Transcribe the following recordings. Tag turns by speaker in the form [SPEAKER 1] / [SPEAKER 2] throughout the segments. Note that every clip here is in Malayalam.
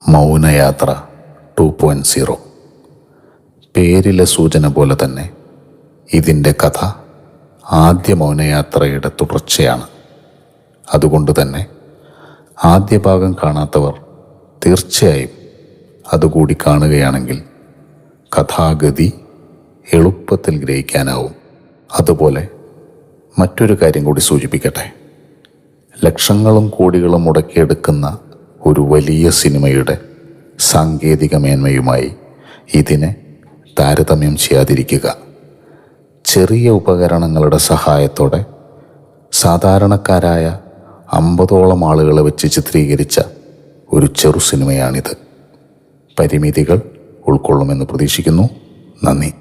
[SPEAKER 1] മൗനയാത്ര 2.0. പേരിലെ സൂചന പോലെ തന്നെ ഇതിൻ്റെ കഥ ആദ്യ മൗനയാത്രയുടെ തുടർച്ചയാണ്. അതുകൊണ്ട് തന്നെ ആദ്യ ഭാഗം കാണാത്തവർ തീർച്ചയായും അതുകൂടി കാണുകയാണെങ്കിൽ കഥാഗതി എളുപ്പത്തിൽ ഗ്രഹിക്കാനാവും. അതുപോലെ മറ്റൊരു കാര്യം കൂടി സൂചിപ്പിക്കട്ടെ. ലക്ഷങ്ങളും കോടികളും മുടക്കിയെടുക്കുന്ന ഒരു വലിയ സിനിമയുടെ സാങ്കേതിക മേന്മയുമായി ഇതിനെ താരതമ്യം ചെയ്യാതിരിക്കുക. ചെറിയ ഉപകരണങ്ങളുടെ സഹായത്തോടെ സാധാരണക്കാരായ 50ഓളം ആളുകളെ വെച്ച് ചിത്രീകരിച്ച ഒരു ചെറു സിനിമയാണിത്. പരിമിതികൾ ഉൾക്കൊള്ളുമെന്ന് പ്രതീക്ഷിക്കുന്നു. നന്ദി.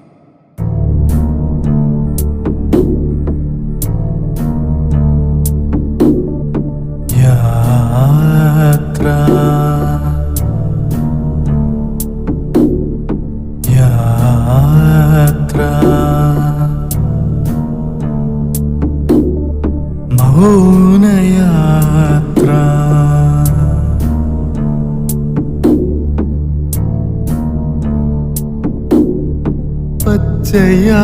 [SPEAKER 2] മൗനയാത്ര പച്ചയാ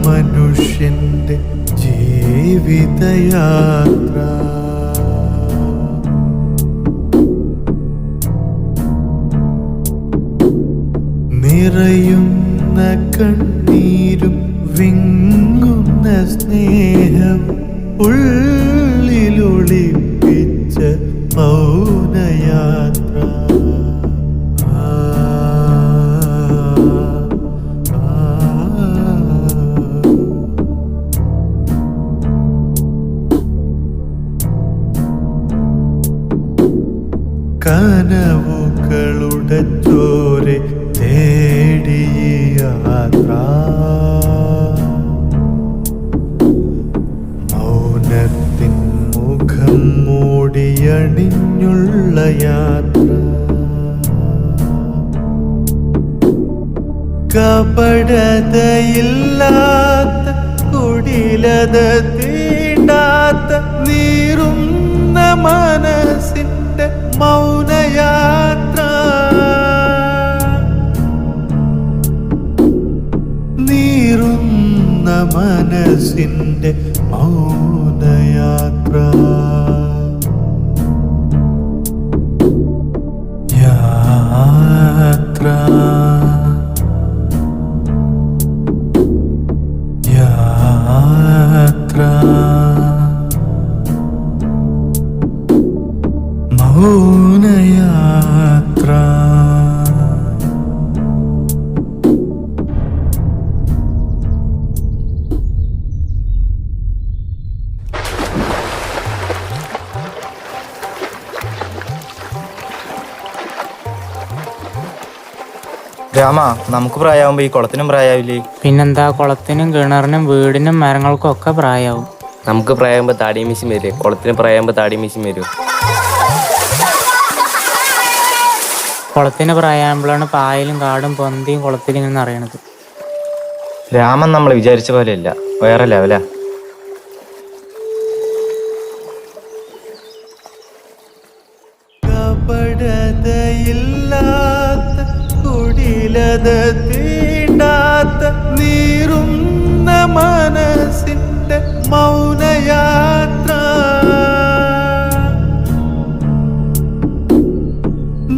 [SPEAKER 2] മനുഷ്യന്റെ ജീവിതയാത്ര. നിറയുന്ന കണ്ണീരും വിങ്ങുന്ന സ്നേഹം ഉള്ളിലൊളിപ്പിച്ച മൗനയാത്ര. കനവുകളുടെ ചോരെ തേടി യാത്ര. മൗനത്തിൻ മുഖം മൂടിയണിഞ്ഞുള്ള യാത്ര. കപടതയില്ലാത്ത കുടിലത തീണ്ടാത്ത നീറുന്ന മനസ്സിന്റെ മൗനയാത്ര. നീറുന്ന മനസ്സിന്റെ മൗനയാത്ര. യാത്ര യാത്ര മൗനയാത്ര.
[SPEAKER 3] രാമ, നമുക്ക് പ്രായമാകുമ്പോ ഈ കുളത്തിനും പ്രായാവില്ലേ?
[SPEAKER 4] പിന്നെന്താ, കുളത്തിനും കിണറിനും വീടിനും മരങ്ങൾക്കും ഒക്കെ പ്രായമാവും.
[SPEAKER 5] നമുക്ക് പ്രായമാകുമ്പോ താടിയും മീശയും വരും, കുളത്തിന് പ്രായമാകുമ്പോ താടിയും മീശയും വരും.
[SPEAKER 4] കുളത്തിന് പ്രായമാകുമ്പോഴാണ് പായലും കാടും പൊന്തിയും കുളത്തിലിങ്ങനെ അറിയണത്.
[SPEAKER 3] രാമൻ നമ്മൾ വിചാരിച്ച പോലെയല്ല, വേറെ ലെവലാ.
[SPEAKER 2] കപടതയില്ലാത്ത കുടിലത തീണ്ടാത്ത നീറുന്ന മനസ്സിന്റെ മൗനയാത്ര.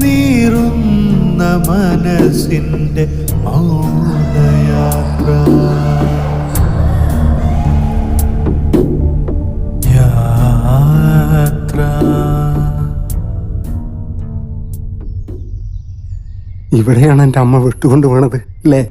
[SPEAKER 2] നീറുന്ന മനസ്സിന്റെ മൗനയാത്ര. യാത്ര
[SPEAKER 6] ഇവിടെയാണ് എൻ്റെ അമ്മ വിട്ടുകൊണ്ട് പോണത് അല്ലേ?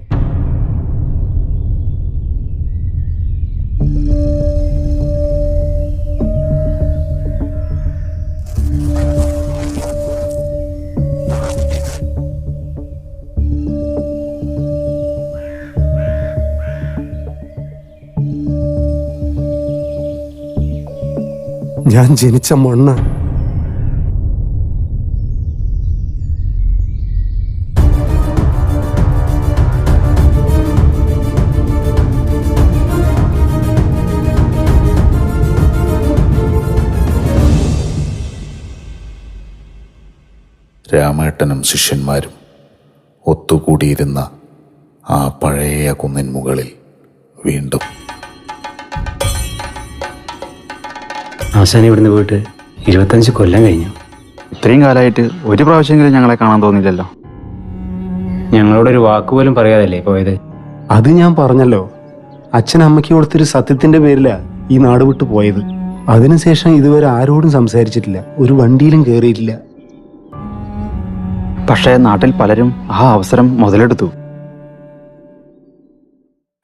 [SPEAKER 6] ഞാൻ ജനിച്ച മണ്ണ്.
[SPEAKER 1] രാമേട്ടനും ശിഷ്യന്മാരും ഒത്തുകൂടിയിരുന്ന ആ പഴയ കുന്നിൻ മുകളിൽ വീണ്ടും.
[SPEAKER 7] ആശാൻ ഇവിടുന്ന് പോയിട്ട് 25 കൊല്ലം കഴിഞ്ഞു.
[SPEAKER 8] ഇത്രയും കാലമായിട്ട് ഒരു പ്രാവശ്യമെങ്കിലും ഞങ്ങളെ കാണാൻ തോന്നില്ലല്ലോ.
[SPEAKER 7] ഞങ്ങളോടൊരു വാക്കുപോലും പറയാതല്ലേ പോയത്?
[SPEAKER 6] അത് ഞാൻ പറഞ്ഞല്ലോ, അച്ഛൻ അമ്മയ്ക്ക് കൊടുത്തൊരു സത്യത്തിന്റെ പേരിലാ ഈ നാട് വിട്ടു പോയത്. അതിനുശേഷം ഇതുവരെ ആരോടും സംസാരിച്ചിട്ടില്ല, ഒരു വണ്ടിയിലും കയറിയിട്ടില്ല.
[SPEAKER 8] പക്ഷേ നാട്ടിൽ പലരും ആ അവസരം മുതലെടുത്തു.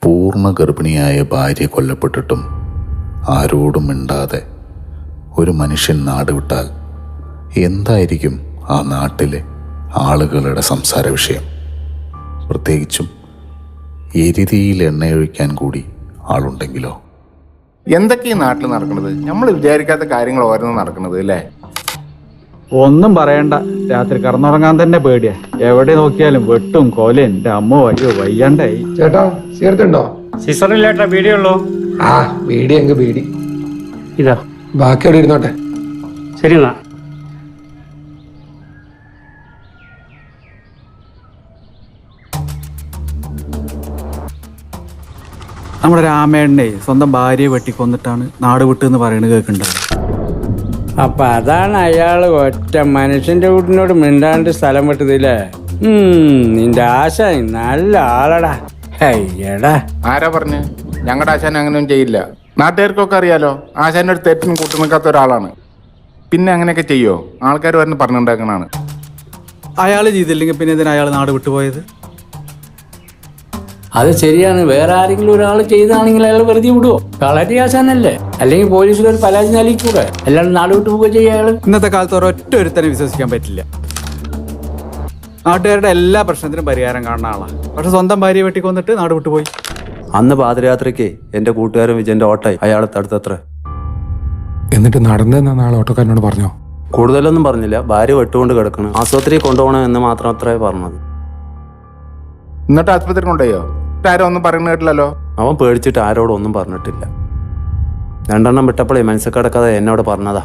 [SPEAKER 1] പൂർണ്ണ ഗർഭിണിയായ ഭാര്യ കൊല്ലപ്പെട്ടിട്ടും ആരോടും മിണ്ടാതെ ഒരു മനുഷ്യൻ നാട് വിട്ടാൽ എന്തായിരിക്കും ആ നാട്ടിലെ ആളുകളുടെ സംസാര വിഷയം? പ്രത്യേകിച്ചും എരുതിയിൽ എണ്ണയൊഴിക്കാൻ കൂടി ആളുണ്ടെങ്കിലോ?
[SPEAKER 9] എന്തൊക്കെ ഈ നാട്ടിൽ നടക്കുന്നത്? നമ്മൾ വിചാരിക്കാത്ത കാര്യങ്ങൾ ഓരോന്നും നടക്കുന്നത് അല്ലേ?
[SPEAKER 10] ഒന്നും പറയണ്ട, രാത്രി കറന്നുറങ്ങാൻ തന്നെ പേടിയാ. എവിടെ നോക്കിയാലും വെട്ടും കൊലയും. എന്റെ അമ്മ വയ്യാണ്ടായി.
[SPEAKER 11] ചേട്ടാ ചേർത്തുണ്ടോ?
[SPEAKER 3] സിസ്റ്ററില്ലേട്ടാ വീഡിയോ ഉള്ളൂ.
[SPEAKER 11] ആ ബീഡി എങ്ക് ബീഡി
[SPEAKER 3] ഇതാ,
[SPEAKER 11] ബാക്കി അവിടെ ഇരുന്നോട്ടെ.
[SPEAKER 3] ശരി എന്നാ.
[SPEAKER 10] നമ്മുടെ രാമേണ്ണേ സ്വന്തം ഭാര്യയെ വെട്ടിക്കൊന്നിട്ടാണ് നാട് വിട്ടെന്ന് പറയണത് കേൾക്കണ്ടത്.
[SPEAKER 12] അപ്പൊ അതാണ് അയാള് ഒറ്റ മനുഷ്യന്റെ വീട്ടിനോട് മിണ്ടാണ്ട് സ്ഥലം വിട്ടതില്ലേ? നിന്റെ ആശ നല്ല ആളടാ. അയ്യടാ,
[SPEAKER 9] ആരാ പറഞ്ഞ്? ഞങ്ങളുടെ ആശാൻ അങ്ങനെയൊന്നും ചെയ്യില്ല. നാട്ടുകാർക്കൊക്കെ അറിയാലോ, ആശാന്റെ ഒരു തെറ്റിനും കൂട്ടു നിൽക്കാത്ത ഒരാളാണ്. പിന്നെ അങ്ങനെയൊക്കെ ചെയ്യോ? ആൾക്കാർ പറഞ്ഞ് പറഞ്ഞുണ്ടാക്കണാണ്.
[SPEAKER 10] അയാൾ ചെയ്തില്ലെങ്കിൽ പിന്നെ ഇതിന് അയാൾ നാട് വിട്ടുപോയത്?
[SPEAKER 12] അത് ശരിയാണ്. വേറെ ആരെങ്കിലും ഒരാൾ ചെയ്താണെങ്കിൽ അയാൾ വെറുതെ വിടുവോ? കളരി ആശാനല്ലേ? അല്ലെങ്കിൽ പോലീസുകാർ പരാതി നൽകിക്കൂടെ? അല്ലാണ്ട് നാട് വിട്ടു പോവുക ചെയ്യുക അയാള്.
[SPEAKER 10] ഇന്നത്തെ കാലത്ത് ഒരൊറ്റ ഒരുത്തനെ വിശ്വസിക്കാൻ പറ്റില്ല. നാട്ടുകാരുടെ എല്ലാ പ്രശ്നത്തിനും പരിഹാരം കാണുന്ന ആളാണ്. പക്ഷെ സ്വന്തം ഭാര്യയെ വെട്ടിക്കൊന്നിട്ട് നാട് വിട്ടുപോയി.
[SPEAKER 13] അന്ന് പാതിരാത്രിക്ക് എന്റെ കൂട്ടുകാരൻ വിജയന്റെ ഓട്ടായി അയാളെ തടുത്തത്ര.
[SPEAKER 11] എന്നിട്ട് നടന്നെന്ന നാളെ ഓട്ടോക്കാരനോട് പറഞ്ഞോ?
[SPEAKER 13] കൂടുതലൊന്നും പറഞ്ഞില്ല. ഭാര്യ വെട്ടുകൊണ്ട് കിടക്കണം, ആശുപത്രി കൊണ്ടുപോകണം എന്ന് മാത്രം അത്രേ പറഞ്ഞത്.
[SPEAKER 9] എന്നിട്ട് ആസ്പത്രി കൊണ്ടുപോയോ? ആരും ഒന്നും പറയുന്ന കേട്ടില്ലല്ലോ.
[SPEAKER 13] അവൻ പേടിച്ചിട്ട് ആരോടും ഒന്നും പറഞ്ഞിട്ടില്ല. 2 എണ്ണം വിട്ടപ്പോഴേ മനസ്സിൽ എന്നോട് പറഞ്ഞതാ.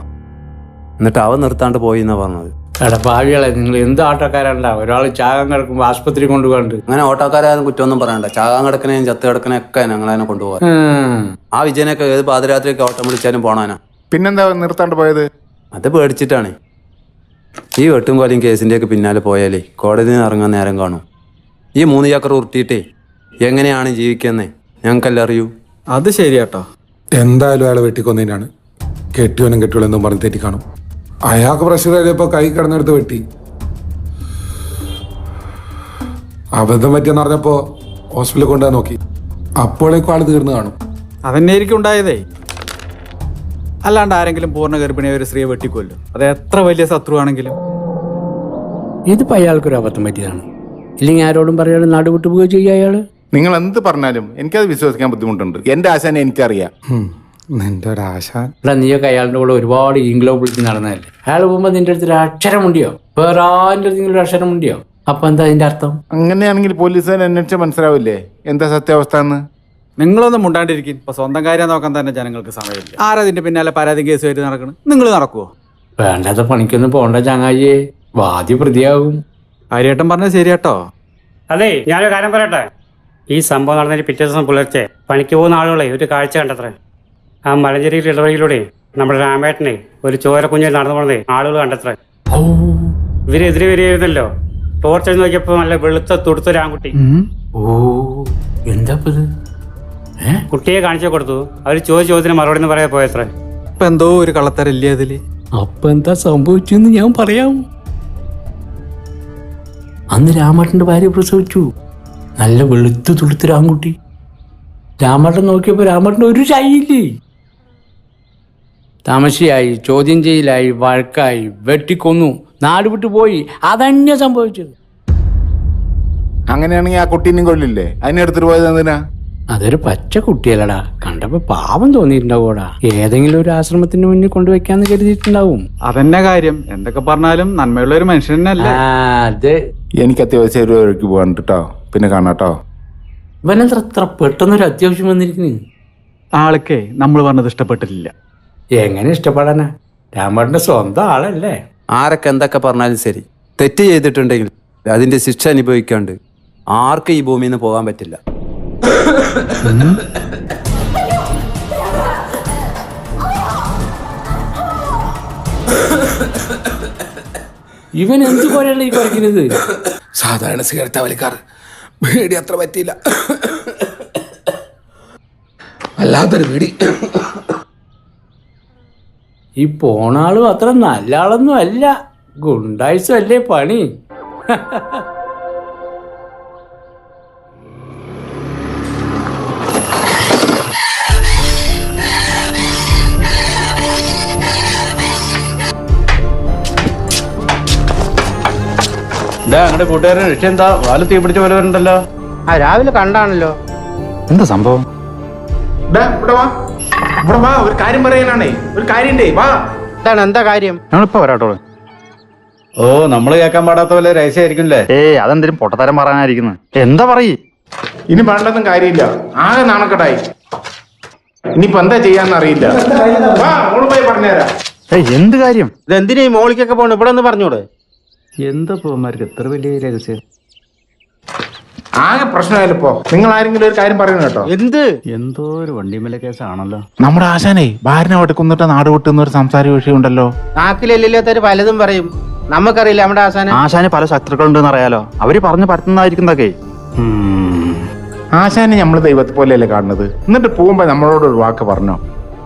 [SPEAKER 13] എന്നിട്ട് അവൻ നിർത്താണ്ട് പോയി എന്നാ പറഞ്ഞത്.
[SPEAKER 12] എടാ ഭാവികളെ, നിങ്ങൾ എന്ത് ആട്ടക്കാരണ്ട? ഒരാൾ ചാകാൻ കിടക്കുമ്പോ ആസ്പത്രി കൊണ്ടുപോകണ്ട്.
[SPEAKER 13] അങ്ങനെ ഓട്ടോക്കാരും കുറ്റമൊന്നും പറയണ്ട. ചാകാൻ കിടക്കണേയും ചത്ത് കിടക്കണൊക്കെ ഞങ്ങളതിനെ കൊണ്ടുപോകാൻ. ആ വിജയനൊക്കെ ഏത് പാതിരാത്രിയൊക്കെ ഓട്ടം വിളിച്ചാലും പോണാനാ.
[SPEAKER 9] പിന്നെന്താ നിർത്താണ്ട് പോയത്?
[SPEAKER 13] അത് പേടിച്ചിട്ടാണ്. ഈ വെട്ടും കൊലയും കേസിൻ്റെയൊക്കെ പിന്നാലെ പോയാലേ കോടതിയിൽ നിന്ന് ഇറങ്ങാൻ നേരം കാണും. ഈ 3 ചക്രം ഉരുട്ടിയിട്ടേ എങ്ങനെയാണ് ജീവിക്കുന്നേ ഞങ്ങൾക്കെല്ലാം അറിയൂ.
[SPEAKER 10] അത് ശരിയാട്ടോ.
[SPEAKER 11] എന്തായാലും അയാളെ വെട്ടിക്കൊന്നതിനാണ്. കെട്ടിയോനും കെട്ടിയോളെന്നും പറഞ്ഞ് തെറ്റി കാണും. അയാൾക്ക് പ്രഷർ ആയപ്പോ കൈ കിടന്നെടുത്ത് വെട്ടി. അബദ്ധം പറ്റിയെന്ന് പറഞ്ഞപ്പോ ഹോസ്പിറ്റലിൽ കൊണ്ടുപോയി നോക്കി. അപ്പോഴേക്കും ആള് തീർന്നു കാണും.
[SPEAKER 10] അതന്നെയായിരിക്കും ഉണ്ടായതേ. അല്ലാണ്ട് ആരെങ്കിലും പൂർണ്ണ ഗർഭിണിയായ ഒരു സ്ത്രീയെ വെട്ടിക്കൊല്ലും, അത് എത്ര വലിയ ശത്രു ആണെങ്കിലും.
[SPEAKER 12] ഇതിപ്പോ അയാൾക്കൊരു അബദ്ധം പറ്റിയതാണ്. ഇല്ലെങ്കിൽ ആരോടും പറയാതെ നാട് വിട്ടു പോവുക ചെയ്യുക അയാള്.
[SPEAKER 9] നിങ്ങൾ എന്ത് പറഞ്ഞാലും എനിക്കത് വിശ്വസിക്കാൻ ബുദ്ധിമുട്ടുണ്ട്. എന്റെ ആശാനെ എനിക്കറിയാം.
[SPEAKER 11] നിന്റെ ഒരാശാൻ.
[SPEAKER 12] എടാ, നീയൊക്കെ അയാളുടെ കൂടെ ഒരുപാട് ഈങ്കിലോ വിളിച്ച് നടന്നതല്ലേ? അയാൾ പോകുമ്പോ നിന്റെ അടുത്ത് ഒരു അക്ഷരം മുണ്ടിയോ? വേറെ ആരുടെ അടുത്ത് ഒരു അക്ഷരം മുണ്ടിയോ? അപ്പൊ എന്താ അതിന്റെ അർത്ഥം?
[SPEAKER 9] അങ്ങനെയാണെങ്കിൽ പോലീസുകാർ അന്വേഷിച്ചാൽ മനസ്സിലാവില്ലേ എന്താ സത്യാവസ്ഥ എന്ന്?
[SPEAKER 10] നിങ്ങളൊന്നും മുണ്ടാണ്ടിരിക്കും. ഇപ്പൊ സ്വന്തം കാര്യം നോക്കാൻ തന്നെ ജനങ്ങൾക്ക് സമയമില്ല. ആരതിന്റെ പിന്നാലെ പരാതി കേസുമായിട്ട് നടക്കണം? നിങ്ങൾ നടക്കുവോ?
[SPEAKER 12] വേണ്ടാത്ത പണിക്കൊന്നും പോണ്ട ചങ്ങായിയെ, വാദി പ്രതിയാകും.
[SPEAKER 10] ആര്യേട്ടൻ പറഞ്ഞത് ശരിയാട്ടോ.
[SPEAKER 3] അതെ, ഞാനൊരു കാര്യം പറയട്ടെ. ഈ സംഭവം നടന്നതിന് പിറ്റേ ദിവസം പുലർച്ചെ പണിക്ക് പോകുന്ന ആളുകളെ ഒരു കാഴ്ച കണ്ടത്രേ. ആ മലഞ്ചേരി ഇടവഴിയിലൂടെ നമ്മുടെ രാമേട്ടനെ ഒരു ചോര കുഞ്ഞിൽ നടന്നു പോകുന്നതേ ആളുകൾ കണ്ടത്രേ. ഇവരെതിരെ വരികയായിരുന്നല്ലോ. ടോർച്ച് നോക്കിയപ്പോ നല്ല വെളുത്ത തുടുത്തൊരു ആൺകുട്ടി.
[SPEAKER 12] ഓ, എന്താ ഇത്?
[SPEAKER 3] കുട്ടിയെ കാണിച്ചു കൊടുത്തു. അവർ ചോദ്യത്തിന് മറുപടി എന്ന് പറയാൻ പോയത്രേ.
[SPEAKER 10] ഇപ്പൊ എന്തോ ഒരു കള്ളത്തരല്ലേ അതില്?
[SPEAKER 12] അപ്പൊ എന്താ സംഭവിച്ചെന്ന് ഞാൻ പറയാം. അന്ന് രാമേട്ടന്റെ ഭാര്യ പ്രസവിച്ചു. നല്ല വെളുത്തു തുളുത്തൊരു ആൺകുട്ടി. രാമേട്ടൻ നോക്കിയപ്പോ രാമേട്ടൻ ഒരു ചായയില്ലേ. തമശയായി, ചോദ്യം ചെയ്യലായി, വഴക്കായി, വെട്ടിക്കൊന്നു, നാട് വിട്ടു പോയി. അതന്നെ സംഭവിച്ചത്.
[SPEAKER 9] അങ്ങനെയാണെങ്കിൽ ആ കുട്ടീനും കൊല്ലില്ലേ? അതിനെടുത്തിട്ട് പോയത് എന്തിനാ?
[SPEAKER 12] അതൊരു പച്ച കുട്ടിയല്ലടാ. കണ്ടപ്പോ പാവം തോന്നിയിട്ടുണ്ടാവൂടാ. ഏതെങ്കിലും ഒരു ആശ്രമത്തിന് മുന്നിൽ കൊണ്ടുവയ്ക്കാന്ന് കരുതിയിട്ടുണ്ടാവും.
[SPEAKER 10] അതന്നെ കാര്യം. എന്തൊക്കെ പറഞ്ഞാലും നന്മയുള്ള ഒരു മനുഷ്യൻ തന്നെയല്ലേ?
[SPEAKER 12] അതെ.
[SPEAKER 9] എനിക്ക് അത്യാവശ്യം ഒരു വഴിക്ക് പോകാൻ കേട്ടോ. പിന്നെ കാണാട്ടോ.
[SPEAKER 12] ഇവനെത്ര പെട്ടെന്നൊരു അത്യാവശ്യം വന്നിരിക്കുന്നു.
[SPEAKER 10] ആൾക്കേ നമ്മൾ പറഞ്ഞത് ഇഷ്ടപ്പെട്ടിട്ടില്ല.
[SPEAKER 12] എങ്ങനെ ഇഷ്ടപ്പെടാനാ? രാമേട്ടന്റെ സ്വന്തം ആളല്ലേ.
[SPEAKER 13] ആരൊക്കെ എന്തൊക്കെ പറഞ്ഞാലും ശരി, തെറ്റ് ചെയ്തിട്ടുണ്ടെങ്കിൽ അതിൻ്റെ ശിക്ഷ അനുഭവിക്കാണ്ട് ആർക്കും ഈ ഭൂമിയിൽ നിന്ന് പോകാൻ പറ്റില്ല.
[SPEAKER 12] ഇവൻ എന്ത് പോലെയാണ് ഈ കുറയ്ക്കുന്നത്?
[SPEAKER 11] സാധാരണ സിഗരറ്റ് വലിക്കാർ പേടി അത്ര പറ്റിയില്ല. വല്ലാത്തൊരു പേടി.
[SPEAKER 12] ഈ പോണാളും അത്ര നല്ല ആളൊന്നും അല്ല, ഗുണ്ടായിസല്ലേ പണി.
[SPEAKER 10] എന്താ അങ്ങടെ കൂട്ടുകാരൻ ലക്ഷ്യം എന്താ? വാല് തീ പിടിച്ച പോലെ വരണ്ടല്ലോ.
[SPEAKER 4] രാവിലെ കണ്ടാണല്ലോ.
[SPEAKER 8] എന്താ സംഭവം?
[SPEAKER 9] ഇവിടെ വാ, ഒരു കാര്യം പറയാനാണേ. ഒരു കാര്യണ്ടേ, വാ.
[SPEAKER 4] എന്താ കാര്യം?
[SPEAKER 8] ഞങ്ങളിപ്പോ വരാട്ടോ.
[SPEAKER 10] ഓ, നമ്മള് കേൾക്കാൻ പാടാത്ത പോലെ രഹസ്യമായിരിക്കുംല്ലേ?
[SPEAKER 8] അതെന്തിനും പൊട്ടത്തരം പറയാനായിരിക്കുന്നത്. എന്താ പറയ്?
[SPEAKER 9] ഇനി വേണ്ടതും കാര്യമില്ല, ആകെ നാണക്കെട്ടായി. ഇനിയിപ്പോ എന്താ ചെയ്യാന്ന് അറിയില്ല. വാ, മോള് പോയി പറഞ്ഞുതരാം.
[SPEAKER 8] എന്ത് കാര്യം?
[SPEAKER 4] ഇതെന്തിനാ ഈ മോളിക്കൊക്കെ പോണു? ഇവിടെ ഒന്ന് പറഞ്ഞോട്.
[SPEAKER 7] എന്താ പോമാർക്ക് എത്ര വലിയ രഹസ്യം?
[SPEAKER 9] ആകെ പ്രശ്നമായല്ലോ. നിങ്ങൾ ആരെങ്കിലും ഒരു കാര്യം പറയുന്നു കേട്ടോ.
[SPEAKER 7] എന്തോ ഒരു വണ്ടിമേലെ കേസാണല്ലോ.
[SPEAKER 9] നമ്മുടെ ആശാനെ ഭാര്യനെ വെട്ടിക്കൊന്നിട്ട് നാട് വിട്ടുന്ന ഒരു സംസാര വിഷയമുണ്ടല്ലോ.
[SPEAKER 4] നാക്കിലെല്ലാത്തൊരു പലതും പറയും. നമുക്കറിയില്ല നമ്മുടെ
[SPEAKER 8] ആശാന് പല ശത്രുക്കളുണ്ടെന്ന് അറിയാലോ. അവര് പറഞ്ഞു പറ്റുന്നതായിരിക്കുന്നതൊക്കെ.
[SPEAKER 9] ആശാനെ നമ്മള് ദൈവത്തെ പോലെയല്ലേ കാണുന്നത്. എന്നിട്ട് പോകുമ്പോ നമ്മളോട് ഒരു വാക്ക് പറഞ്ഞോ?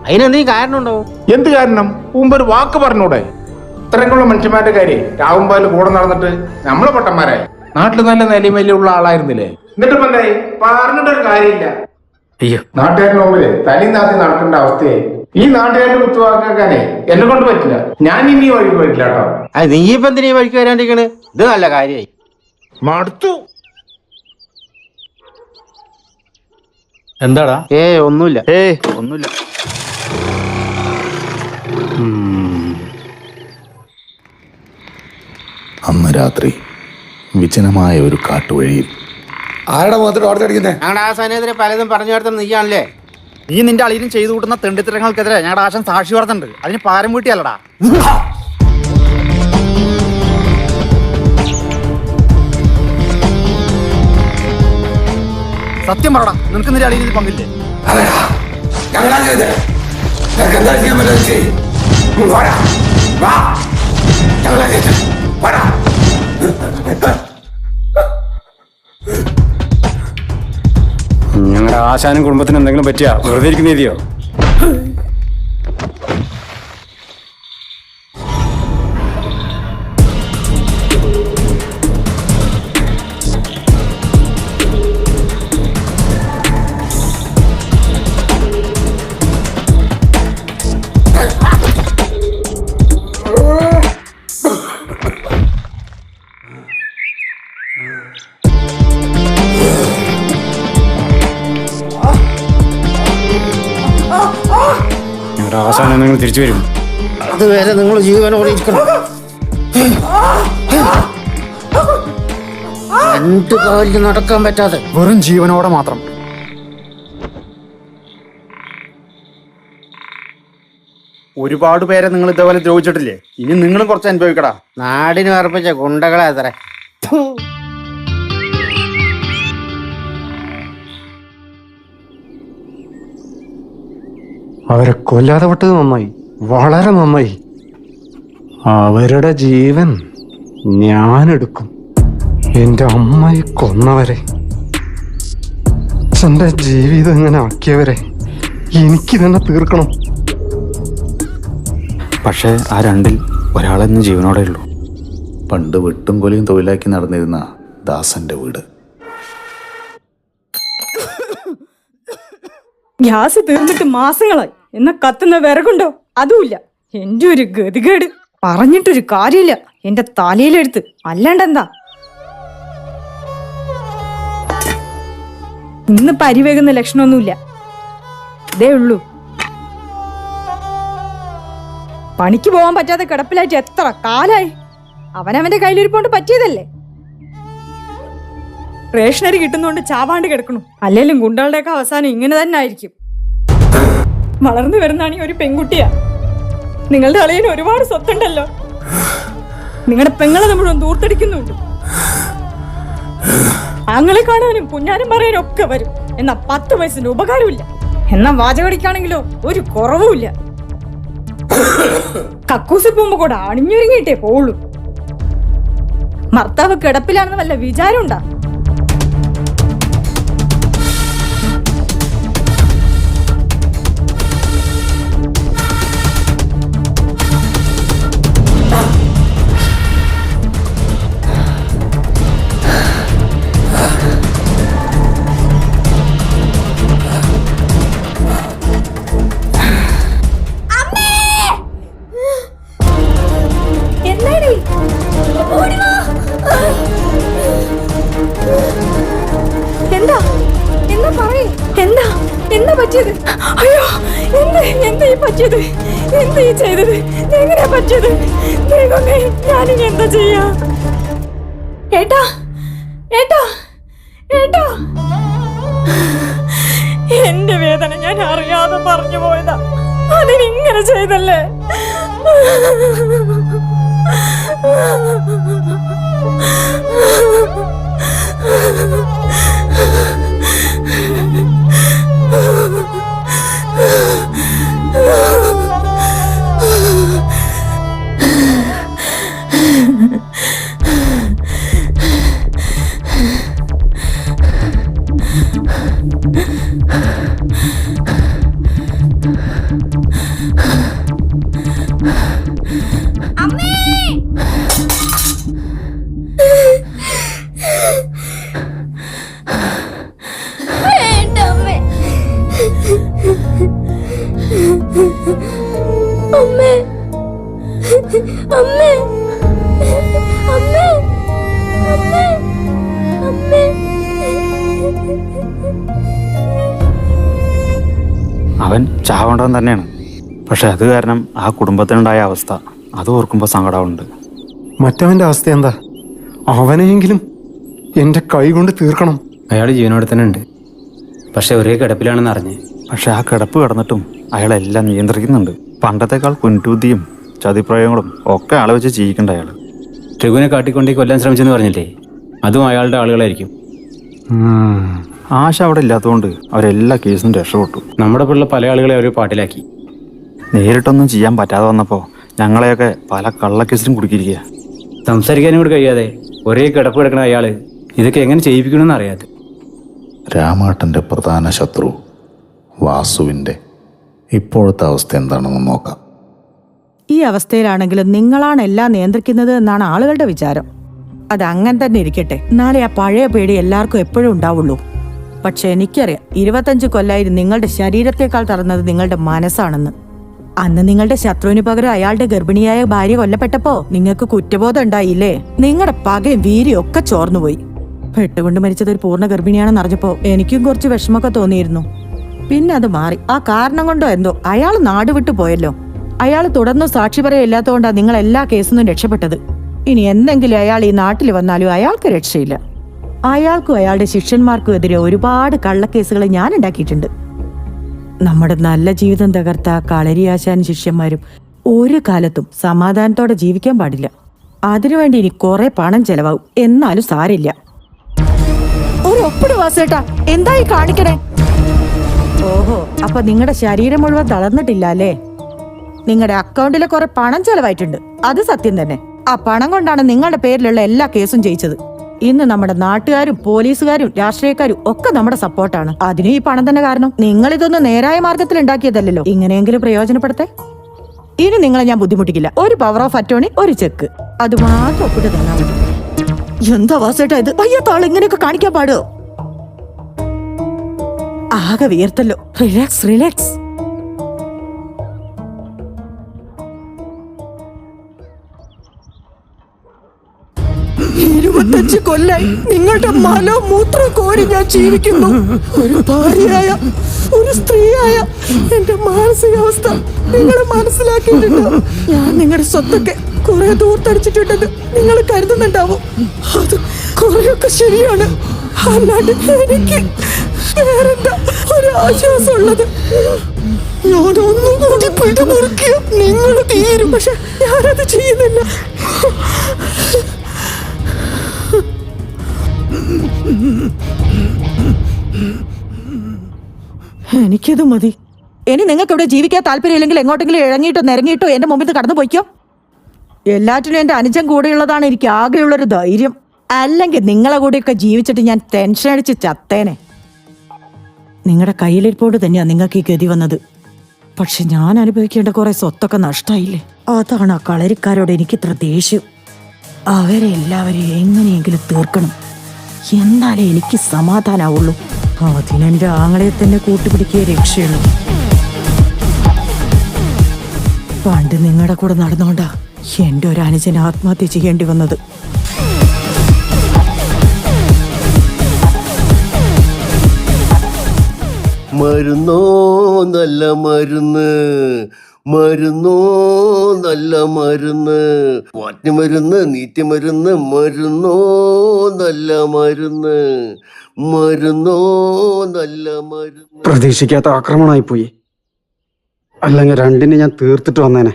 [SPEAKER 4] അതിനെന്തെങ്കിലും കാരണം ഉണ്ടാവും.
[SPEAKER 9] എന്ത് കാരണം? പോകുമ്പോ ഒരു വാക്ക് പറഞ്ഞൂടെ? ഇത്രയൊക്കെയുള്ള മനുഷ്യന്മാരുടെ കാര്യം രാവുമ്പാല് കൂടെ നടന്നിട്ട് നമ്മളെ പൊട്ടന്മാരായി. നാട്ടിൽ നല്ല നിലമേലുള്ള ആളായിരുന്നില്ലേ? എന്നിട്ട് ഇപ്പൊ എന്തായി? പറഞ്ഞിട്ടൊരു കാര്യമില്ല.
[SPEAKER 7] അയ്യോ,
[SPEAKER 9] നാട്ടുകാരുടെ മുമ്പില് തലയും താത്തി നടക്കേണ്ട അവസ്ഥയായി. ഈ നാട്ടുകാരുടെ കുത്തുവാക്കാനെ എന്നെ കൊണ്ട് പറ്റില്ല. ഞാൻ ഇനി വഴിക്ക് പറ്റില്ല കേട്ടോ.
[SPEAKER 4] നീ ഇപ്പൊ എന്തിനാ ഈ വഴിക്ക് വരാണ്ടിരിക്കണ്? ഇത് നല്ല കാര്യമായി.
[SPEAKER 9] മടുത്തു.
[SPEAKER 10] എന്താടാ?
[SPEAKER 4] ഒന്നുമില്ല.
[SPEAKER 8] ഒന്നുമില്ല.
[SPEAKER 1] അന്ന് രാത്രി വിജനമായ ഒരു കാട്ടുവഴിയിൽ
[SPEAKER 11] ആരുടെ മുഖത്ത് ഓർത്തടിക്കുന്നേ?
[SPEAKER 4] ഞങ്ങളുടെ ആശാനെതിരെ പലതും പറഞ്ഞു ചേർത്ത നീയാണല്ലേ?
[SPEAKER 8] നീ നിന്റെ അളിയിലും ചെയ്തു കൂട്ടുന്ന തെണ്ടിത്തരങ്ങൾക്കെതിരെ ഞങ്ങളുടെ ആശാൻ സാക്ഷി പറഞ്ഞിട്ടുണ്ട്. അതിന് പാരം വീട്ടിയല്ലടാ. സത്യം പറടാ, നിനക്ക് നിന്റെ അളിയിൽ പങ്കില്ലേ?
[SPEAKER 7] ഞങ്ങളുടെ ആശാനും കുടുംബത്തിന് എന്തെങ്കിലും പറ്റിയാ വെറുതെ ഇരിക്കുന്ന രീതിയോ? ഞങ്ങളുടെ ആശാനം നിങ്ങൾ തിരിച്ചു വരും.
[SPEAKER 4] അതുവരെ നിങ്ങൾ ജീവനോടെ ഇരിക്കണം. രണ്ടു കാലിൽ നടക്കാൻ പറ്റാതെ
[SPEAKER 8] വെറും ജീവനോടെ മാത്രം. ഒരുപാട് പേരെ നിങ്ങൾ ഇതേപോലെ ദ്രോഹിച്ചിട്ടില്ലേ? ഇനി നിങ്ങളും കുറച്ച് അനുഭവിക്കടാ.
[SPEAKER 4] നാടിന് അർപ്പിച്ച ഗുണ്ടകളെ അത്ര.
[SPEAKER 6] അവരെ കൊല്ലാതെ വിട്ടത് നന്നായി, വളരെ നന്നായി. അവരുടെ ജീവൻ ഞാനെടുക്കും. എൻ്റെ അമ്മയെ കൊന്നവരെ, എൻ്റെ ജീവിതം ഇങ്ങനെ ആക്കിയവരെ എനിക്ക് തന്നെ തീർക്കണം.
[SPEAKER 7] പക്ഷേ ആ രണ്ടിൽ ഒരാളെന്ന് ജീവനോടെ ഉള്ളൂ.
[SPEAKER 1] പണ്ട് വെട്ടും കൊലയും തൊഴിലാക്കി നടന്നിരുന്ന ദാസന്റെ വീട്.
[SPEAKER 14] ഗ്യാസ് തീർന്നിട്ട് മാസങ്ങളായി. എന്നാ കത്തുന്ന വിറകുണ്ടോ? അതുമില്ല. എന്റെ ഒരു ഗതികേട് പറഞ്ഞിട്ടൊരു കാര്യമില്ല. എന്റെ തലയിലെടുത്ത് അല്ലാണ്ടെന്താ? ഇന്ന് പരിവേകുന്ന ലക്ഷണമൊന്നുമില്ല. ഇതേ ഉള്ളൂ. പണിക്ക് പോകാൻ പറ്റാതെ കിടപ്പിലായിട്ട് എത്ര കാലായി. അവനവന്റെ കയ്യിലിരിപ്പോണ്ട് പറ്റിയതല്ലേ. റേഷനറി കിട്ടുന്നോണ്ട് ചാവാണ്ട് കിടക്കണു. അല്ലെങ്കിലും ഗുണ്ടകളുടെയൊക്കെ അവസാനം ഇങ്ങനെ തന്നെ ആയിരിക്കും. വളർന്നു വരുന്നാണ് ഈ ഒരു പെൺകുട്ടിയാ. നിങ്ങളുടെ അളിയന് ഒരുപാട് സ്വത്തുണ്ടല്ലോ. നിങ്ങളുടെ പെങ്ങളെ മുഴുവൻ ദൂർത്തടിക്കുന്നുണ്ട്. ആങ്ങളെ കാണാനും കുഞ്ഞാനും പറയാനും ഒക്കെ വരും. എന്നാ 10 വയസ്സിന്റെ ഉപകാരമില്ല. എന്നാ വാചകടിക്കാണെങ്കിലോ ഒരു കുറവുമില്ല. കക്കൂസി പോകുമ്പോ കൂടെ അണിഞ്ഞൊരുങ്ങിയിട്ടേ പോവുള്ളൂ. ഭർത്താവ് കിടപ്പിലാണെന്ന് വല്ല വിചാരം ഉണ്ടാ? എന്താ പറ്റിയത്? അയ്യോ, എന്താ ഈ പറ്റിയത്? എന്താ ഈ ചെയ്തത്? എങ്ങനെയാ പറ്റിയത്? ദൈവമേ, ഞാനിനി എന്താ ചെയ്യാ? ഏട്ടാ, ഏട്ടാ, ഏട്ടാ, എന്റെ വേദന ഞാൻ അറിയാതെ പറഞ്ഞു പോയതാ. അതിനിങ്ങനെ ചെയ്തല്ലേ?
[SPEAKER 7] അവൻ ചാവേണ്ടവൻ തന്നെയാണ്. പക്ഷെ അത് കാരണം ആ കുടുംബത്തിനുണ്ടായ അവസ്ഥ അത് ഓർക്കുമ്പോൾ സങ്കടമുണ്ട്.
[SPEAKER 6] മറ്റവന്റെ അവസ്ഥ എന്താ? അവനെങ്കിലും എന്റെ കൈ കൊണ്ട് തീർക്കണം.
[SPEAKER 7] അയാൾ ജീവനോടെ തന്നെ ഉണ്ട്. പക്ഷെ ഒരേ കിടപ്പിലാണെന്ന് അറിഞ്ഞ്. പക്ഷെ ആ കിടപ്പ് കിടന്നിട്ടും അയാളെല്ലാം നിയന്ത്രിക്കുന്നുണ്ട്. പണ്ടത്തെക്കാൾ കുൻറ്റൂതിയും ചതിപ്രയോഗങ്ങളും ഒക്കെ ആളെ വെച്ച് ജീവിക്കണ്ട അയാൾ. രഘുവിനെ കാട്ടിക്കൊണ്ടേ കൊല്ലാൻ ശ്രമിച്ചെന്ന് പറഞ്ഞില്ലേ, അതും അയാളുടെ ആളുകളായിരിക്കും. ആശ അവിടെ ഇല്ലാത്തതുകൊണ്ട് അവരെല്ലാ കേസിനും രക്ഷപ്പെട്ടു. നമ്മുടെ പിള്ള പല ആളുകളെ അവർ പാട്ടിലാക്കി. നേരിട്ടൊന്നും ചെയ്യാൻ പറ്റാതെ വന്നപ്പോൾ ഞങ്ങളെയൊക്കെ പല കള്ളക്കേസിലും കുടുക്കിയിരിക്കുക. സംസാരിക്കാനും കൂടി കഴിയാതെ ഒരേ കിടപ്പ് കിടക്കണ അയാൾ ഇതൊക്കെ എങ്ങനെ ചെയ്യിപ്പിക്കണമെന്ന് അറിയാതെ.
[SPEAKER 1] രാമേട്ടൻ്റെ പ്രധാന ശത്രു വാസുവിൻ്റെ ഇപ്പോഴത്തെ അവസ്ഥ എന്താണെന്ന് നോക്കാം.
[SPEAKER 14] ഈ അവസ്ഥയിലാണെങ്കിലും നിങ്ങളാണ് എല്ലാം നിയന്ത്രിക്കുന്നത് എന്നാണ് ആളുകളുടെ വിചാരം. അത് അങ്ങനെ തന്നെ ഇരിക്കട്ടെ. നാളെ ആ പഴയ പേടി എല്ലാവർക്കും എപ്പോഴും ഉണ്ടാവുള്ളൂ. പക്ഷെ എനിക്കറിയാം, 25 കൊല്ലായി നിങ്ങളുടെ ശരീരത്തെക്കാൾ തറന്നത് നിങ്ങളുടെ മനസ്സാണെന്ന്. അന്ന് നിങ്ങളുടെ ശത്രുവിന് പകരം അയാളുടെ ഗർഭിണിയായ ഭാര്യ കൊല്ലപ്പെട്ടപ്പോ നിങ്ങൾക്ക് കുറ്റബോധം ഉണ്ടായില്ലേ? നിങ്ങളുടെ പകയും വീര്യം ഒക്കെ ചോർന്നുപോയി. പെട്ടുകൊണ്ട് മരിച്ചത് ഒരു പൂർണ്ണ ഗർഭിണിയാണെന്ന് അറിഞ്ഞപ്പോ എനിക്കും കുറച്ച് വിഷമമൊക്കെ തോന്നിയിരുന്നു. പിന്നെ അത് മാറി. ആ കാരണം കൊണ്ടോ എന്തോ അയാൾ നാട് വിട്ടു പോയല്ലോ. അയാൾ തുടർന്ന് സാക്ഷി പറയില്ലാത്തതുകൊണ്ടാണ് നിങ്ങൾ എല്ലാ കേസിൽ നിന്നും രക്ഷപ്പെട്ടത്. ഇനി എന്തെങ്കിലും അയാൾ ഈ നാട്ടിൽ വന്നാലും അയാൾക്ക് രക്ഷയില്ല. അയാൾക്കും അയാളുടെ ശിഷ്യന്മാർക്കും എതിരെ ഒരുപാട് കള്ളക്കേസുകൾ ഞാൻ ഉണ്ടാക്കിയിട്ടുണ്ട്. നമ്മുടെ നല്ല ജീവിതം തകർത്ത കളരിയാശാൻ ശിഷ്യന്മാരും ഒരു കാലത്തും സമാധാനത്തോടെ ജീവിക്കാൻ പാടില്ല. അതിനുവേണ്ടി ഇനി കുറെ പണം ചെലവാകും. എന്നാലും സാരില്ല. ഒരു ഒപ്പിട് വാസേട്ടാ, എന്തായി കാണിക്കണേ? ഓഹോ, അപ്പൊ നിങ്ങളുടെ ശരീരം മുഴുവൻ തളർന്നിട്ടില്ല അല്ലേ? നിങ്ങളുടെ അക്കൗണ്ടിലെ കുറെ പണം ചെലവായിട്ടുണ്ട്, അത് സത്യം തന്നെ. ആ പണം കൊണ്ടാണ് നിങ്ങളുടെ പേരിലുള്ള എല്ലാ കേസും ജയിച്ചത്. ഇന്ന് നമ്മുടെ നാട്ടുകാരും പോലീസുകാരും രാഷ്ട്രീയക്കാരും ഒക്കെ നമ്മുടെ സപ്പോർട്ടാണ്. അതിന് ഈ പണം തന്നെ കാരണം. നിങ്ങൾ ഇതൊന്നും നേരായ മാർഗത്തിൽ ഉണ്ടാക്കിയതല്ലോ. ഇങ്ങനെയെങ്കിലും പ്രയോജനപ്പെടുത്തേ. ഇനി നിങ്ങളെ ഞാൻ ബുദ്ധിമുട്ടിക്കില്ല. ഒരു പവർ ഓഫ് അറ്റോർണി, ഒരു ചെക്ക്, അത് മാത്രം ഒപ്പിട്ട് തന്നാൽ മതി. എന്താ വാസേട്ടാ ഇത്? വയ്യാത്താൾ ഇങ്ങനെയൊക്കെ കാണിക്കാൻ പാടോ? ആകെ വിയർത്തല്ലോ. Relax relax. 25 കൊല്ലായി നിങ്ങളുടെ മലമൂത്രം കോരി ഞാൻ ജീവിക്കുന്നു. ഒരു ഭാര്യയായ, ഒരു സ്ത്രീയായ എന്റെ മാനസികാവസ്ഥ നിങ്ങൾ മനസ്സിലാക്കിയിട്ടുണ്ടോ? ഞാൻ നിങ്ങളുടെ സ്വത്തൊക്കെ കുറെ ദൂർത്തടിച്ചിട്ടുണ്ടെന്ന് നിങ്ങൾ കരുതുന്നുണ്ടാവും. അത് കുറെയൊക്കെ ശരിയാണ്. അല്ലാണ്ട് എനിക്ക് വേറെന്താ ഒരു ആശ്വാസമുള്ളത്? ഞാനൊന്നും കൂടി പിടിമുറുക്കിയ നിങ്ങൾ തീരും. പക്ഷെ ഞാനത് ചെയ്യുന്നില്ല. എനിക്കത് മതി. ഇനി നിങ്ങൾക്ക് ഇവിടെ ജീവിക്കാൻ താല്പര്യമില്ലെങ്കിൽ എങ്ങോട്ടെങ്കിലും ഇഴങ്ങിയിട്ടോ നിരങ്ങിയിട്ടോ എന്റെ മുമ്പിൽ കടന്നു പോയിക്കോ. എല്ലാറ്റിനും എന്റെ അനുജൻ കൂടെയുള്ളതാണ് എനിക്ക് ആകെയുള്ളൊരു ധൈര്യം. അല്ലെങ്കിൽ നിങ്ങളെ കൂടെയൊക്കെ ജീവിച്ചിട്ട് ഞാൻ ടെൻഷൻ അടിച്ച് ചത്തേനെ. നിങ്ങളുടെ കയ്യിലിരിപ്പോട് തന്നെയാ നിങ്ങൾക്ക് ഈ ഗതി വന്നത്. പക്ഷെ ഞാൻ അനുഭവിക്കേണ്ട കുറെ സ്വത്തൊക്കെ നഷ്ടമായില്ലേ. അതാണ് ആ കളരിക്കാരോട് എനിക്കിത്ര ദേഷ്യം. അവരെ എല്ലാവരെയും എങ്ങനെയെങ്കിലും തീർക്കണം, എന്നാലേ എനിക്ക് സമാധാനാവുള്ളൂ. അതിനെന്റെ ആങ്ങളെ തന്നെ കൂട്ടുപിടിക്കുക രക്ഷയുള്ളൂ. പണ്ട് നിങ്ങളുടെ കൂടെ നടന്നുകൊണ്ടാ എന്റെ ഒരു അനുജന് ആത്മഹത്യ ചെയ്യേണ്ടി വന്നത്.
[SPEAKER 15] മരുന്നോ നല്ല മരുന്ന്, മരുന്നോ നല്ല മരുന്ന്, വാറ്റുമരുന്ന് നീറ്റുമരുന്ന്, മരുന്നോ നല്ല മരുന്ന്, മരുന്നോ നല്ല മരുന്ന്.
[SPEAKER 6] പ്രതീക്ഷിക്കാത്ത ആക്രമണമായി പോയി. അല്ലെങ്കിൽ രണ്ടിനെ ഞാൻ തീർത്തിട്ട് വന്നേനെ.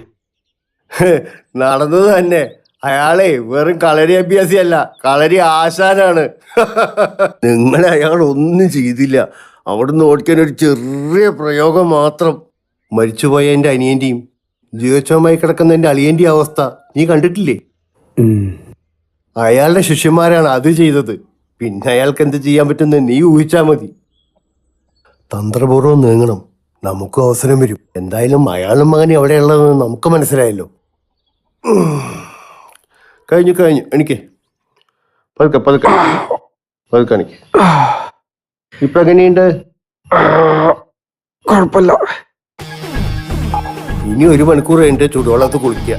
[SPEAKER 15] നടന്നത് തന്നെ. അയാളെ വെറും കളരി അഭ്യാസിയല്ല, കളരി ആശാനാണ്. നിങ്ങളെ അയാൾ ഒന്നും ചെയ്തില്ല. അവിടുന്ന് ഓടിക്കാൻ ഒരു ചെറിയ പ്രയോഗം മാത്രം. മരിച്ചുപോയ എൻ്റെ അനിയന്റെയും ജീവച്ഛവമായി കിടക്കുന്ന എൻ്റെ അളിയന്റെയും അവസ്ഥ നീ കണ്ടിട്ടില്ലേ? അയാളുടെ ശിഷ്യന്മാരാണ് അത് ചെയ്തത്. പിന്നെ അയാൾക്ക് എന്ത് ചെയ്യാൻ പറ്റുന്ന നീ ഊഹിച്ചാ മതി. തന്ത്രപൂർവ്വം നീങ്ങണം, നമുക്കും അവസരം വരും. എന്തായാലും അയാളും മകനെ എവിടെയുള്ളതെന്ന് നമുക്ക് മനസ്സിലായല്ലോ. കഴിഞ്ഞു എനിക്ക് പതുക്കെ എനിക്ക്. ഇപ്പൊ എങ്ങനെയുണ്ട്?
[SPEAKER 6] കുഴപ്പമില്ല.
[SPEAKER 15] ഇനി 1 മണിക്കൂർ കഴിഞ്ഞിട്ട് ചുടുവെള്ളത്ത് കുളിക്കുക.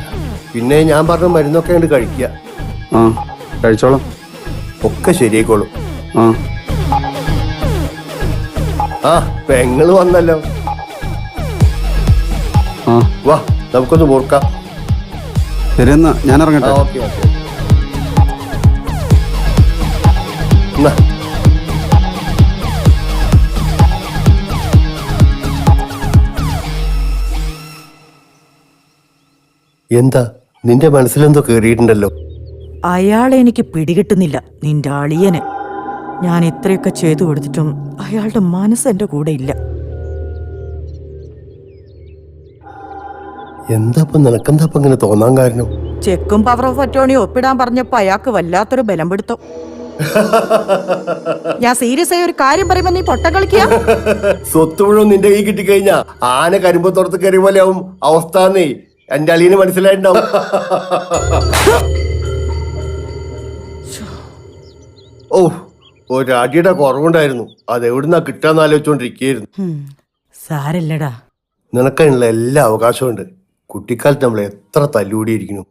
[SPEAKER 15] പിന്നെ ഞാൻ പറഞ്ഞ മരുന്നൊക്കെ ഉണ്ട് കഴിക്കുക.
[SPEAKER 6] കഴിച്ചോളാം.
[SPEAKER 15] ഒക്കെ ശരിയായിക്കോളും. ആ പെങ്ങള് വന്നല്ലോ. വാ നമുക്കൊന്ന് ഓർക്കാം.
[SPEAKER 6] ശരി എന്നാ ഞാൻ ഇറങ്ങട്ടെ.
[SPEAKER 15] ഓക്കെ. എന്താ നിന്റെ മനസ്സിലെന്തോ കേറിയിട്ടുണ്ടല്ലോ?
[SPEAKER 14] അയാളെ എനിക്ക് പിടികിട്ടുന്നില്ല, നിന്റെ അളിയന്. ഞാൻ ഇത്രയൊക്കെ ചെയ്തു കൊടുത്തിട്ടും അയാളുടെ മനസ്സ് എന്റെ കൂടെ ഇല്ല.
[SPEAKER 15] എന്താ നിനക്കെന്താ ഇങ്ങനെ തോന്നാൻ കാരണം?
[SPEAKER 14] ചെക്കും പവർ ഓഫ് അറ്റോർണി ഒപ്പിടാൻ പറഞ്ഞപ്പോ അയാൾക്ക് വല്ലാത്തൊരു ബലം പിടുത്തം. ഞാൻ സീരിയസ് ആയി ഒരു കാര്യം പറയുമ്പോ നീ പൊട്ടം കളിക്കുക.
[SPEAKER 15] സ്വത്ത് മുഴുവൻ നിന്റെ കൈ കിട്ടിക്കഴിഞ്ഞാ ആന കരിമ്പത്തോടത്ത് കയറിയ പോലെ ആവും അവസ്ഥന്നേ. എന്റെ അളിയന് മനസ്സിലായിട്ടുണ്ടാവും. ഓ ഒരടിയുടെ കുറവുണ്ടായിരുന്നു, അതെവിടുന്നാ കിട്ടാന്ന് ആലോചിച്ചോണ്ടിരിക്കുകയായിരുന്നു.
[SPEAKER 14] സാരല്ലടാ,
[SPEAKER 15] നിനക്കതിനുള്ള എല്ലാ അവകാശമുണ്ട്. കുട്ടിക്കാലത്ത് നമ്മൾ എത്ര തല്ലുകൂടിയിരിക്കുന്നു.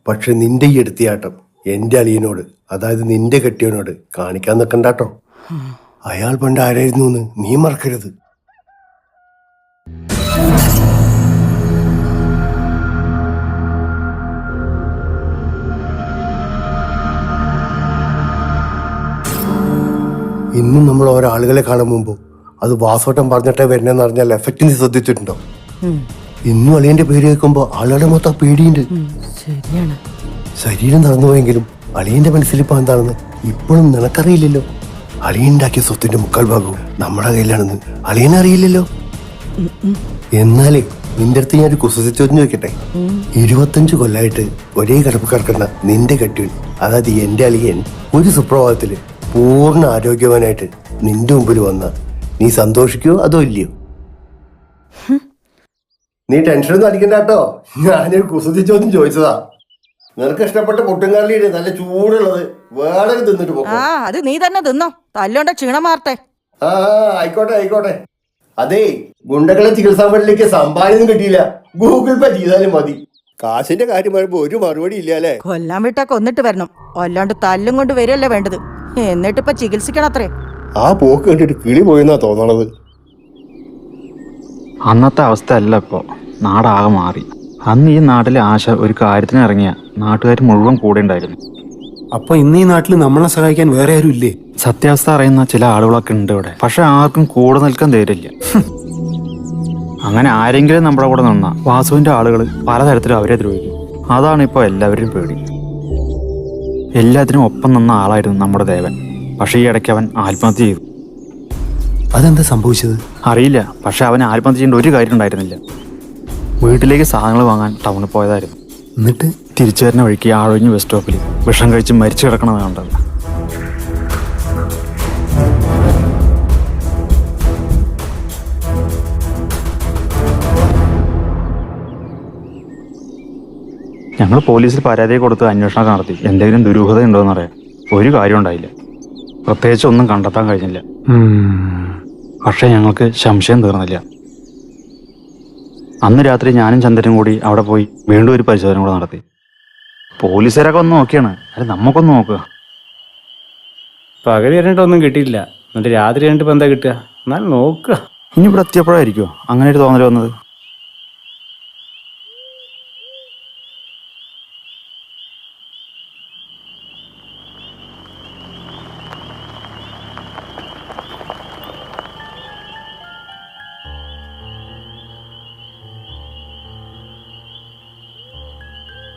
[SPEAKER 15] പക്ഷെ നിന്റെ ഈ എടുത്തിയാട്ടം എന്റെ അളിയനോട്, അതായത് നിന്റെ കെട്ടിയവനോട് കാണിക്കാൻ നിൽക്കണ്ടാട്ടോ. അയാൾ പണ്ട് ആരായിരുന്നു എന്ന് നീ മറക്കരുത്. ഇന്നും നമ്മൾ ഓരോ ആളുകളെ കാണും മുമ്പോ അത് വാസോട്ടം പറഞ്ഞിട്ടേ വരണെന്ന് പറഞ്ഞാൽ എഫക്റ്റ് നീ ശ്രദ്ധിച്ചിട്ടുണ്ടോ? ഇന്നും അളിയന്റെ പേര് കേൾക്കുമ്പോ ആളുകളുടെ മൊത്തം പേടിയുണ്ട്. ശരീരം നടന്നുപോയെങ്കിലും അളിയന്റെ മനസ്സിലിപ്പോ എന്താണെന്ന് ഇപ്പോഴും നിനക്കറിയില്ലല്ലോ. അളിയുണ്ടാക്കിയ സ്വത്തിന്റെ 3/4 ഭാഗവും നമ്മുടെ കയ്യിലാണെന്ന് അളിയനറിയില്ലല്ലോ. എന്നാലേ നിന്റെ അടുത്ത് ഞാനൊരു കുസൃതി ചോദ്യം ചോദിക്കട്ടെ. 25 കൊല്ലമായിട്ട് ഒരേ കിടപ്പ് കിടക്കുന്ന നിന്റെ കെട്ടിയൻ, അതായത് എന്റെ അളിയൻ, ഒരു സുപ്രഭാതത്തില് പൂർണ്ണ ആരോഗ്യവാനായിട്ട് നിന്റെ മുമ്പിൽ വന്ന നീ സന്തോഷിക്കോ അതോ ഇല്ലയോ? നീ ടെൻഷനൊന്നും അടിക്കണ്ട കേട്ടോ, ഞാനൊരു കുസൃതി ചോദ്യം ചോദിച്ചതാ. നിനക്ക് ഇഷ്ടപ്പെട്ട പുട്ടുംകറിയില്ലേ നല്ല ചൂടുള്ളത്, വേറെ തിന്നിട്ട് പോകും.
[SPEAKER 14] അത് നീ തന്നെ തിന്നോ, തല്ലോണ്ട ക്ഷീണം മാറട്ടെ.
[SPEAKER 15] ആയിക്കോട്ടെ. അതേ, ഗുണ്ടകളെ ചികിത്സാ ഫണ്ടിലേക്ക് സമ്പാദ്യം കിട്ടിയില്ല, ഗൂഗിൾ പേ ചെയ്താലും മതി. കാശിന്റെ കാര്യം വരുമ്പോ ഒരു മറുപടി ഇല്ല അല്ലേ?
[SPEAKER 14] കൊല്ലാൻ വിട്ടാ കൊന്നിട്ട് വരണം, അല്ലാണ്ട് തല്ലും കൊണ്ട് വരികയല്ലേ വേണ്ടത്. എന്നിട്ടിപ്പ ചികിത്സിക്കണത്രേ.
[SPEAKER 15] ആ പോക്ക് കണ്ടിട്ട് കിളി പോയെന്നാ തോന്നണത്.
[SPEAKER 7] അന്നത്തെ അവസ്ഥ അല്ല ഇപ്പോ, നാടാകെ മാറി. അന്ന് ഈ നാട്ടിലെ ആശ ഒരു കാര്യത്തിന് ഇറങ്ങിയ നാട്ടുകാർ മുഴുവൻ കൂടെ ഉണ്ടായിരുന്നു.
[SPEAKER 6] അപ്പൊ ഇന്ന് ഈ നാട്ടിൽ നമ്മളെ സഹായിക്കാൻ വേറെ ആരും ഇല്ലേ?
[SPEAKER 7] സത്യാവസ്ഥ അറിയുന്ന ചില ആളുകളൊക്കെ ഉണ്ട് ഇവിടെ, പക്ഷെ ആർക്കും കൂടെ നിൽക്കാൻ തരില്ല. അങ്ങനെ ആരെങ്കിലും നമ്മുടെ കൂടെ നിന്നാ വാസുവിന്റെ ആളുകൾ പലതരത്തിലും അവരെ ദ്രോഹിക്കും. അതാണ് ഇപ്പോൾ എല്ലാവരും പേടി. എല്ലാത്തിനും ഒപ്പം നിന്ന ആളായിരുന്നു നമ്മുടെ ദേവൻ. പക്ഷേ ഈ ഇടയ്ക്ക് അവൻ ആത്മഹത്യ ചെയ്തു.
[SPEAKER 15] അതെന്താ സംഭവിച്ചത്?
[SPEAKER 7] അറിയില്ല. പക്ഷെ അവൻ ആത്മഹത്യ ചെയ്യേണ്ട ഒരു കാര്യം ഉണ്ടായിരുന്നില്ല. വീട്ടിലേക്ക് സാധനങ്ങൾ വാങ്ങാൻ ടൗണിൽ പോയതായിരുന്നു.
[SPEAKER 15] എന്നിട്ട്
[SPEAKER 7] തിരിച്ചു വരുന്ന വഴിക്ക് ആഴൊഴിഞ്ഞ് ബസ് സ്റ്റോപ്പിൽ വിഷം കഴിച്ച് മരിച്ചു കിടക്കണത് കണ്ടത്. ഞങ്ങൾ പോലീസിൽ പരാതി കൊടുത്ത് അന്വേഷണം നടത്തി. എന്തെങ്കിലും ദുരൂഹത ഉണ്ടോ എന്നറിയാം. ഒരു കാര്യം ഉണ്ടായില്ല. പ്രത്യേകിച്ച് ഒന്നും കണ്ടെത്താൻ കഴിഞ്ഞില്ല. പക്ഷേ ഞങ്ങൾക്ക് സംശയം തീർന്നില്ല. അന്ന് രാത്രി ഞാനും ചന്ദ്രനും കൂടി അവിടെ പോയി വീണ്ടും ഒരു പരിശോധന കൂടെ നടത്തി. പോലീസുകാരൊക്കെ ഒന്ന് നോക്കിയാണ്. അല്ല, നമുക്കൊന്ന് നോക്കുക.
[SPEAKER 3] പകൽ കഴിഞ്ഞിട്ടൊന്നും കിട്ടിയില്ല. എന്നിട്ട് രാത്രി കഴിഞ്ഞിട്ട് ഇപ്പം എന്താ കിട്ടുക? എന്നാൽ നോക്കുക.
[SPEAKER 7] ഇനി ഇവിടെ എത്തിയപ്പോഴായിരിക്കുമോ അങ്ങനെ ഒരു തോന്നൽ വന്നത്?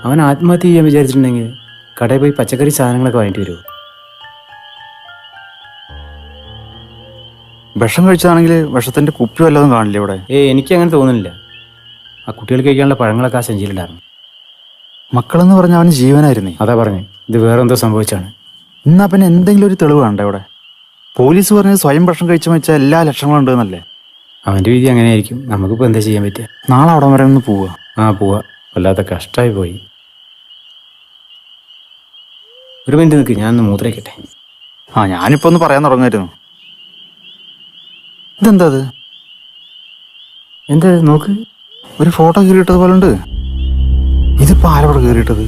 [SPEAKER 3] അവൻ ആത്മഹത്യ ചെയ്യാൻ വിചാരിച്ചിട്ടുണ്ടെങ്കിൽ കടയിൽ പോയി പച്ചക്കറി സാധനങ്ങളൊക്കെ വാങ്ങിട്ട് വരുമോ?
[SPEAKER 7] വിഷം കഴിച്ചതാണെങ്കിൽ വിഷത്തിന്റെ കുപ്പി വല്ലതും കാണില്ല ഇവിടെ.
[SPEAKER 3] എനിക്ക് അങ്ങനെ തോന്നുന്നില്ല. ആ കുട്ടികൾ കഴിക്കാനുള്ള പഴങ്ങളൊക്കെ ആ സഞ്ചിയിലുണ്ടായിരുന്നു.
[SPEAKER 7] മക്കളെന്ന് പറഞ്ഞാൽ അവന് ജീവനായിരുന്നേ.
[SPEAKER 3] അതാ പറഞ്ഞേ, ഇത് വേറെ എന്തോ സംഭവിച്ചാണ്.
[SPEAKER 7] എന്നാ പിന്നെ എന്തെങ്കിലും ഒരു തെളിവ് വേണ്ട ഇവിടെ? പോലീസ് പറഞ്ഞത് സ്വയം ഭക്ഷണം കഴിച്ചു വെച്ചാൽ എല്ലാ ലക്ഷണങ്ങളും ഉണ്ടെന്നല്ലേ?
[SPEAKER 3] അവൻ്റെ വിധി അങ്ങനെ ആയിരിക്കും. നമുക്കിപ്പോൾ എന്താ ചെയ്യാൻ പറ്റുക?
[SPEAKER 7] നാളെ അവിടെ വരെ ഒന്ന് പോവുക.
[SPEAKER 3] പോവാ. വല്ലാത്ത കഷ്ടമായി പോയി. ഒരു മിനിറ്റ് നിൽക്ക്, ഞാനൊന്ന് മൂത്രയ്ക്കട്ടെ.
[SPEAKER 7] ഞാനിപ്പോൾ ഒന്ന് പറയാൻ തുടങ്ങായിരുന്നു. ഇതെന്താ അത്?
[SPEAKER 3] എന്താ നോക്ക്,
[SPEAKER 7] ഒരു ഫോട്ടോ കീറിയിട്ടത് പോലെ ഉണ്ട്. ഇതിപ്പോ ആരവിടെ കീറിയിട്ടത്?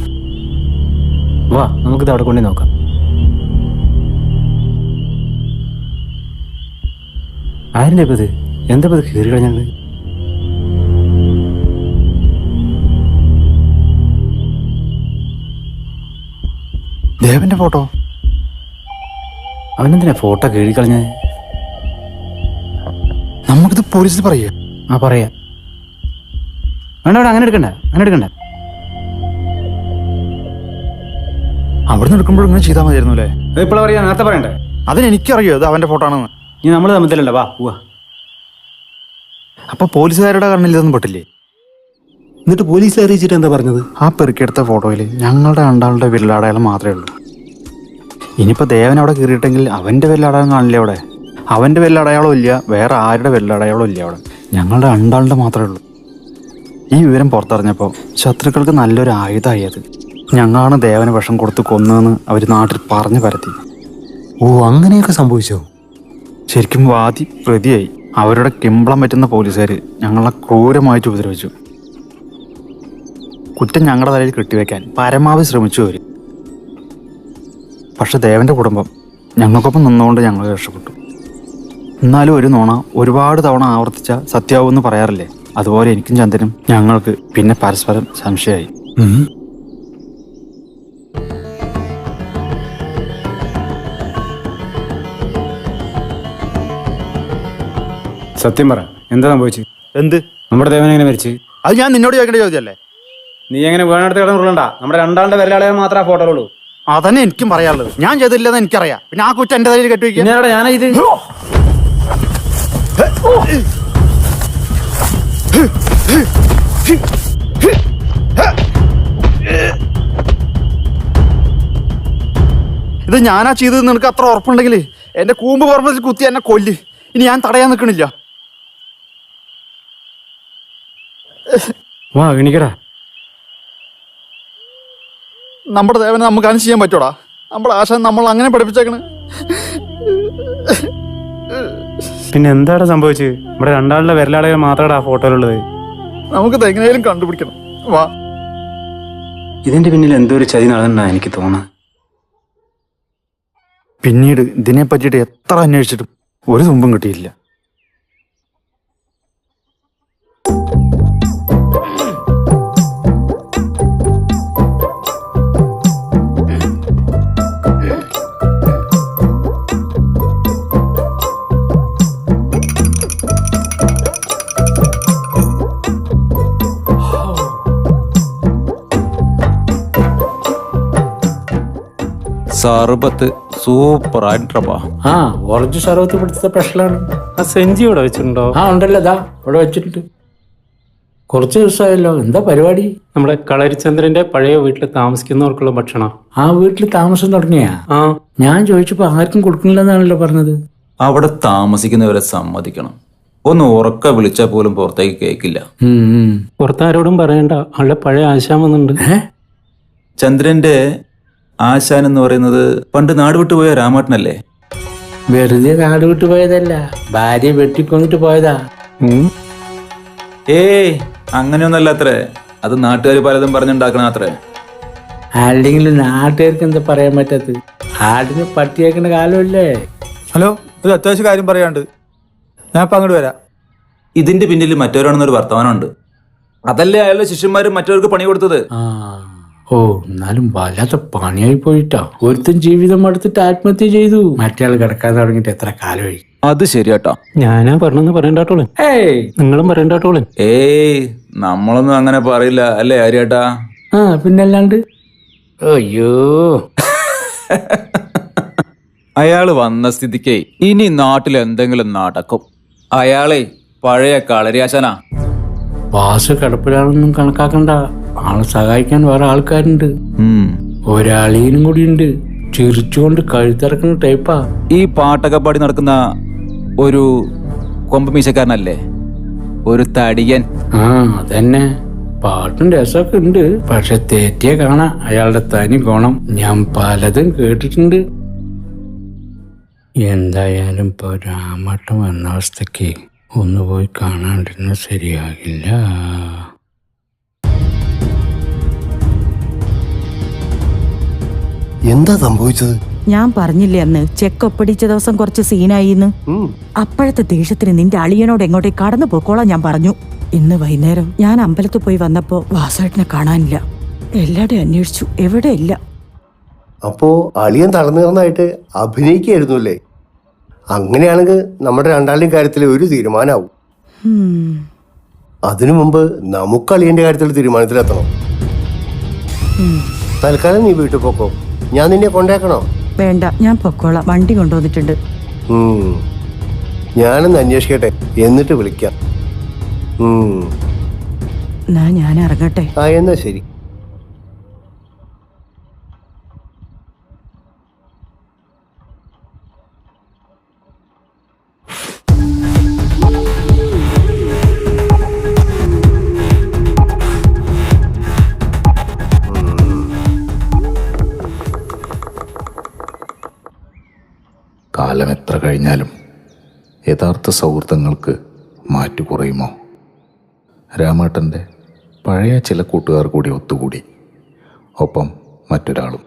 [SPEAKER 3] വാ, നമുക്കിത് അവിടെ കൊണ്ടു നോക്കാം. ആരുടെ ഇപ്പത്? എന്താ ഇത് കീറി കളഞ്ഞത്?
[SPEAKER 7] ദേവന്റെ ഫോട്ടോ.
[SPEAKER 3] അവനെന്തിനാ ഫോട്ടോ കീറി കളഞ്ഞത്?
[SPEAKER 7] നമുക്കിത് പോലീസിൽ പറയേ?
[SPEAKER 3] പറയാം. വേണ്ട, അങ്ങനെ എടുക്കണ്ട.
[SPEAKER 7] അവിടുന്ന് എടുക്കുമ്പോൾ ഇങ്ങനെ ചെയ്താൽ മതിയായിരുന്നു അല്ലേ?
[SPEAKER 3] ഇപ്പോഴാ പറയാ, നേരത്തെ പറയണ്ടേ?
[SPEAKER 7] അതിനെനിക്കറിയോ ഇത് അവന്റെ ഫോട്ടോ ആണെന്ന്.
[SPEAKER 3] ഇനി നമ്മൾ തമ്മിലല്ല. വാ പോവാ.
[SPEAKER 7] അപ്പൊ പോലീസുകാരുടെ കണ്ണിൽ ഇതൊന്നും പെട്ടില്ലേ?
[SPEAKER 15] എന്നിട്ട് പോലീസിൽ അറിയിച്ചിട്ട് എന്താ പറഞ്ഞത്?
[SPEAKER 7] ആ പെറുക്കിയെടുത്ത ഫോട്ടോയിൽ ഞങ്ങളുടെ രണ്ടാളുടെ വിരലടയാളം മാത്രമേ ഉള്ളൂ. ഇനിയിപ്പോൾ ദേവൻ അവിടെ കീറിയിട്ടെങ്കിൽ അവൻ്റെ വിരലടയാളം കാണില്ലേ അവിടെ? അവൻ്റെ വിരലടയാളം ഇല്ല, വേറെ ആരുടെ വിരലടയാളം ഇല്ല അവിടെ. ഞങ്ങളുടെ രണ്ടാളുടെ മാത്രമേ ഉള്ളൂ. ഈ വിവരം പുറത്തറിഞ്ഞപ്പോൾ ശത്രുക്കൾക്ക് നല്ലൊരു ആയുധമായി അത്. ഞങ്ങളാണ് ദേവന് വിഷം കൊടുത്ത് കൊന്നതെന്ന് അവർ നാട്ടിൽ പറഞ്ഞു പരത്തി.
[SPEAKER 15] അങ്ങനെയൊക്കെ സംഭവിച്ചോ?
[SPEAKER 7] ശരിക്കും വാദി പ്രതിയായി. അവരുടെ കിമ്പളം പറ്റുന്ന പോലീസുകാർ ഞങ്ങളെ ക്രൂരമായിട്ട് ഉപദ്രവിച്ചു. കുറ്റം ഞങ്ങളുടെ തലയിൽ കെട്ടിവെക്കാൻ പരമാവധി ശ്രമിച്ചു അവർ. പക്ഷെ ദേവന്റെ കുടുംബം ഞങ്ങൾക്കൊപ്പം നിന്നുകൊണ്ട് ഞങ്ങൾ രക്ഷപ്പെട്ടു. എന്നാലും ഒരു നോണ ഒരുപാട് തവണ ആവർത്തിച്ച സത്യാവുമെന്ന് പറയാറില്ലേ? അതുപോലെ എനിക്കും ചന്ദ്രനും ഞങ്ങൾക്ക് പിന്നെ പരസ്പരം സംശയമായി.
[SPEAKER 3] സത്യം പറ, എന്താ സംഭവിച്ചു?
[SPEAKER 7] എന്ത്?
[SPEAKER 3] നമ്മുടെ ദേവൻ എങ്ങനെ മരിച്ചു?
[SPEAKER 7] അത് ഞാൻ നിന്നോട് ചോദിക്കേണ്ട ചോദ്യമല്ലേ?
[SPEAKER 3] നീ എങ്ങനെ വേണെടുത്ത് കിടന്നുള്ളണ്ട? നമ്മുടെ രണ്ടാളുടെ വിരലാളയം മാത്രമേ ആ ഫോട്ടോയിലുള്ളൂ.
[SPEAKER 7] അതന്നെ എനിക്കും പറയാനുള്ളത്. ഞാൻ ചെയ്തില്ലെന്ന് എനിക്കറിയാം. പിന്നെ ആ കുറ്റം എന്റെ തലയിൽ കെട്ടിവെക്കാൻ
[SPEAKER 3] ഞാനാ ഇത്?
[SPEAKER 7] ഇത് ഞാനാ ചെയ്തതെന്ന് നിനക്ക് അത്ര ഉറപ്പുണ്ടെങ്കിൽ എന്റെ കൂമ്പ് പുറമത്തിൽ കുത്തി എന്നെ കൊല്ല്. ഇനി ഞാൻ തടയാൻ നിൽക്കണില്ല.
[SPEAKER 3] വാ, എണീക്കടാ.
[SPEAKER 7] നമ്മുടെ ദേവനെ നമുക്ക് അങ്ങനെ ചെയ്യാൻ പറ്റൂടാ? നമ്മുടെ ആശ നമ്മൾ അങ്ങനെ പഠിപ്പിച്ചേക്കണ്.
[SPEAKER 3] പിന്നെ എന്താണ് സംഭവിച്ചത്? നമ്മുടെ രണ്ടാളുടെ വിരലാളയം മാത്രമാണ് ആ ഫോട്ടോയിലുള്ളത്.
[SPEAKER 7] നമുക്കിത് എങ്ങനെയും കണ്ടുപിടിക്കണം. വാ.
[SPEAKER 3] ഇതിന്റെ പിന്നിൽ എന്തോ ഒരു ചതി നടന്നാ എനിക്ക് തോന്നുന്നത്.
[SPEAKER 7] പിന്നീട് ഇതിനെ പറ്റിയിട്ട് എത്ര അന്വേഷിച്ചിട്ടും ഒരു തുമ്പും കിട്ടിയില്ല. സർബത്ത് സൂപ്പർ ആയിട്ടപ്പാ.
[SPEAKER 12] ആ ഓറഞ്ച് സർവത്ത് ഇവിടുത്തെ സ്പെഷ്യലാണ്.
[SPEAKER 4] ആ സെഞ്ചി ഇവിടെ വെച്ചിട്ടുണ്ടോ?
[SPEAKER 12] ആ ഉണ്ടല്ലോ, ദാ ഇവിടെ വെച്ചിട്ടുണ്ട്. കുറച്ച് ദിവസമായല്ലോ. എന്താ പരിപാടി?
[SPEAKER 4] നമ്മുടെ കളരിച്ചന്ദ്രന്റെ പഴയ വീട്ടിൽ താമസിക്കുന്നവർക്കുള്ള ഭക്ഷണം.
[SPEAKER 12] ആ വീട്ടിൽ താമസം തുടങ്ങിയാ?
[SPEAKER 4] ആ,
[SPEAKER 12] ഞാൻ ചോദിച്ചപ്പോ ആർക്കും കൊടുക്കണില്ലെന്നാണല്ലോ പറഞ്ഞത്.
[SPEAKER 7] അവിടെ താമസിക്കുന്നവരെ സമ്മതിക്കണം. ഒന്ന് ഉറക്ക വിളിച്ചാൽ പോലും പുറത്തേക്ക് കേൾക്കില്ല.
[SPEAKER 4] പുറത്താരോടും പറയണ്ട, ആളുടെ പഴയ ആശാൻ വന്നിട്ടുണ്ട്.
[SPEAKER 7] ചന്ദ്രന്റെ ആശാൻ എന്ന് പറയുന്നത് പണ്ട് നാട് വിട്ടുപോയ രാമേട്ടനല്ലേ?
[SPEAKER 12] വെറുതെ നാട് വിട്ടു പോയതല്ല, ഭാര്യ വെട്ടിക്കൊന്നിട്ട് പോയതാ.
[SPEAKER 7] ഏയ് അങ്ങനെയൊന്നല്ല അത്രേ. അത് നാട്ടുകാർ പലതും പറഞ്ഞുണ്ടാക്കണ അത്രേ.
[SPEAKER 12] അല്ലെങ്കിൽ നാട്ടുകാർക്ക് എന്താ പറയാൻ പറ്റാത്തത്? ആടിന് പട്ടിയേക്കണ കാലമല്ലേ?
[SPEAKER 10] ഹലോ, ഒരു അത്യാവശ്യ കാര്യം പറയാണ്ട്, ഞാൻ ഇപ്പം അങ്ങോട്ട് വരാം.
[SPEAKER 7] ഇതിന്റെ പിന്നിൽ മറ്റവരാണെന്നൊരു വർത്തമാനമുണ്ട്. അതല്ലേ അയാളുടെ ശിഷ്യന്മാരും മറ്റവർക്ക് പണി കൊടുത്തത്.
[SPEAKER 12] ഓ, എന്നാലും വല്ലാത്ത പണിയായി പോയിട്ടാ. ഒരുത്തൻ ജീവിതം എടുത്തിട്ട് ആത്മഹത്യ ചെയ്തു. മറ്റേ കിടക്കാൻ തുടങ്ങിയിട്ട് എത്ര കാലമായി.
[SPEAKER 7] അത് ശരിയാട്ടോ.
[SPEAKER 4] ഞാനാ പറഞ്ഞെന്ന് പറയണ്ടാട്ടോളെ. നിങ്ങളും പറയണ്ടാട്ടോളെ.
[SPEAKER 7] ഏയ് നമ്മളൊന്നും അങ്ങനെ പറയില്ല അല്ലേ ആര്യേട്ടാ?
[SPEAKER 12] ആ പിന്നല്ലാണ്ട്. അയ്യോ,
[SPEAKER 7] അയാള് വന്ന സ്ഥിതിക്ക് ഇനി നാട്ടിൽ എന്തെങ്കിലും നടക്കും. അയാളെ പഴയ കളരിയാശാനാ.
[SPEAKER 12] വാസ് കിടപ്പിലാണെന്നും കണക്കാക്കണ്ട. ആളെ സഹായിക്കാൻ വേറെ ആൾക്കാരുണ്ട്. ഒരാളീനും കൂടി ഉണ്ട്. ചിരിച്ചുകൊണ്ട് കഴുത്തിറക്കുന്ന ടൈപ്പാ.
[SPEAKER 7] ഈ പാട്ടൊക്കെ പാടി നടക്കുന്ന ഒരു കൊമ്പ് മീശക്കാരനല്ലേ, ഒരു തടിയൻ?
[SPEAKER 12] ആ അതന്നെ. പാട്ടും രസമൊക്കെ ഉണ്ട്. പക്ഷെ തെറ്റിയെ കാണാം അയാളുടെ തനി ഗുണം. ഞാൻ പലതും കേട്ടിട്ടുണ്ട്. എന്തായാലും ഇപ്പൊ രാമട്ടം വന്ന അവസ്ഥക്ക് ഒന്ന് പോയി കാണാണ്ടിരുന്ന ശരിയാകില്ല.
[SPEAKER 15] എന്താ സംഭവിച്ചത്?
[SPEAKER 14] ഞാൻ പറഞ്ഞില്ലേ അന്ന് ചെക്ക് ഒപ്പിടിച്ച ദിവസം കുറച്ച് സീനായിന്ന്. അപ്പോഴത്തെ ദേഷ്യത്തിന് നിന്റെ അളിയനോട് എങ്ങോട്ടേ കടന്നു പോക്കോളാം ഞാൻ പറഞ്ഞു. ഇന്ന് വൈകുന്നേരം ഞാൻ അമ്പലത്തിൽ പോയി വന്നപ്പോ വാസുവേട്ടനെ കാണാനില്ല. എല്ലാവരും അന്വേഷിച്ചു, എവിടെ ഇല്ല.
[SPEAKER 15] അപ്പോ അളിയൻ തളർന്നേർന്നായിട്ട് അഭിനയിക്കായിരുന്നു അല്ലേ? അങ്ങനെയാണെങ്കിൽ നമ്മുടെ രണ്ടാളുടെയും കാര്യത്തിൽ ഒരു തീരുമാനമാവും. അതിനു മുമ്പ് നമുക്ക് അളിയന്റെ കാര്യത്തിൽ തീരുമാനത്തിലെത്തണം. തൽക്കാലം നീ വീട്ടിൽ പോക്കോ, ഞാൻ നിന്നെ കൊണ്ടേക്കണോ?
[SPEAKER 14] വേണ്ട, ഞാൻ പൊക്കോളാം. വണ്ടി കൊണ്ടുവന്നിട്ടുണ്ട്.
[SPEAKER 15] ഞാനൊന്ന് അന്വേഷിക്കട്ടെ, എന്നിട്ട് വിളിക്കാം.
[SPEAKER 14] ഞാൻ ഇറങ്ങട്ടെ.
[SPEAKER 15] ആ എന്നാ ശരി.
[SPEAKER 1] കാലം എത്ര കഴിഞ്ഞാലും യഥാർത്ഥ സൗഹൃദങ്ങൾക്ക് മാറ്റു കുറയുമോ? രാമേട്ടൻ്റെ പഴയ ചില കൂട്ടുകാർ കൂടി ഒത്തുകൂടി, ഒപ്പം മറ്റൊരാളും.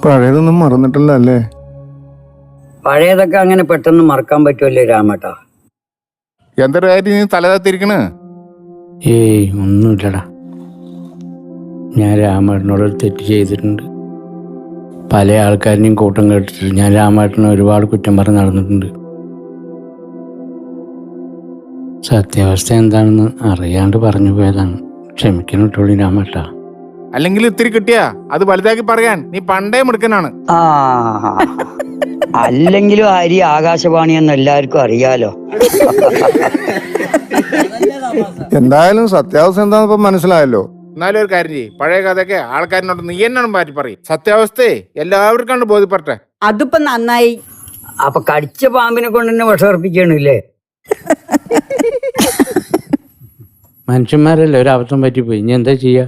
[SPEAKER 6] പഴയതൊന്നും മറന്നിട്ടില്ല അല്ലേ?
[SPEAKER 16] പഴയതൊക്കെ അങ്ങനെ പെട്ടെന്ന് മറക്കാൻ പറ്റുമല്ലേ രാമേട്ടാ?
[SPEAKER 9] എന്തൊരു കാര്യം നീ തലതാത്തിരിക്കണ്?
[SPEAKER 12] ഏയ് ഒന്നുമില്ലടാ. ഞാൻ രാമേട്ടനോട് തെറ്റ് ചെയ്തിട്ടുണ്ട്. പല ആൾക്കാരിനെയും കൂട്ടം കേട്ടിട്ട് ഞാൻ രാമേട്ടനെ ഒരുപാട് കുറ്റം പറഞ്ഞ് നടന്നിട്ടുണ്ട്. സത്യാവസ്ഥ എന്താണെന്ന് അറിയാണ്ട് പറഞ്ഞു പോയതാണ്. ക്ഷമിക്കണം കേട്ടോളി രാമേട്ടാ.
[SPEAKER 9] അല്ലെങ്കിൽ ഇത്തിരി കിട്ടിയാ അത് വലുതാക്കി പറയാൻ നീ പണ്ടേ മിടുക്കനാണ്.
[SPEAKER 16] ആ അല്ലെങ്കിലും ഹരി ആകാശവാണിയെന്ന് എല്ലാവർക്കും അറിയാലോ.
[SPEAKER 6] എന്തായാലും സത്യാവസ്ഥ എന്താണെന്ന് മനസ്സിലായല്ലോ.
[SPEAKER 9] എന്നാലും ഒരു കാര്യം ചെയ്യ്, പഴയ കഥയൊക്കെ ആൾക്കാരിനോട് നീ എന്നാണ് മാറ്റി പറയും. സത്യാവസ്ഥയെ എല്ലാവർക്കും ബോധ്യപ്പെട്ടെ.
[SPEAKER 16] അതിപ്പോ നന്നായി. അപ്പൊ കടിച്ച പാമ്പിനെ കൊണ്ട് തന്നെ വിഷർപ്പിക്കണില്ലേ?
[SPEAKER 12] മനുഷ്യന്മാരല്ലേ ഒരു അബദ്ധം പറ്റിപ്പോയി, ഇനി എന്താ ചെയ്യാ?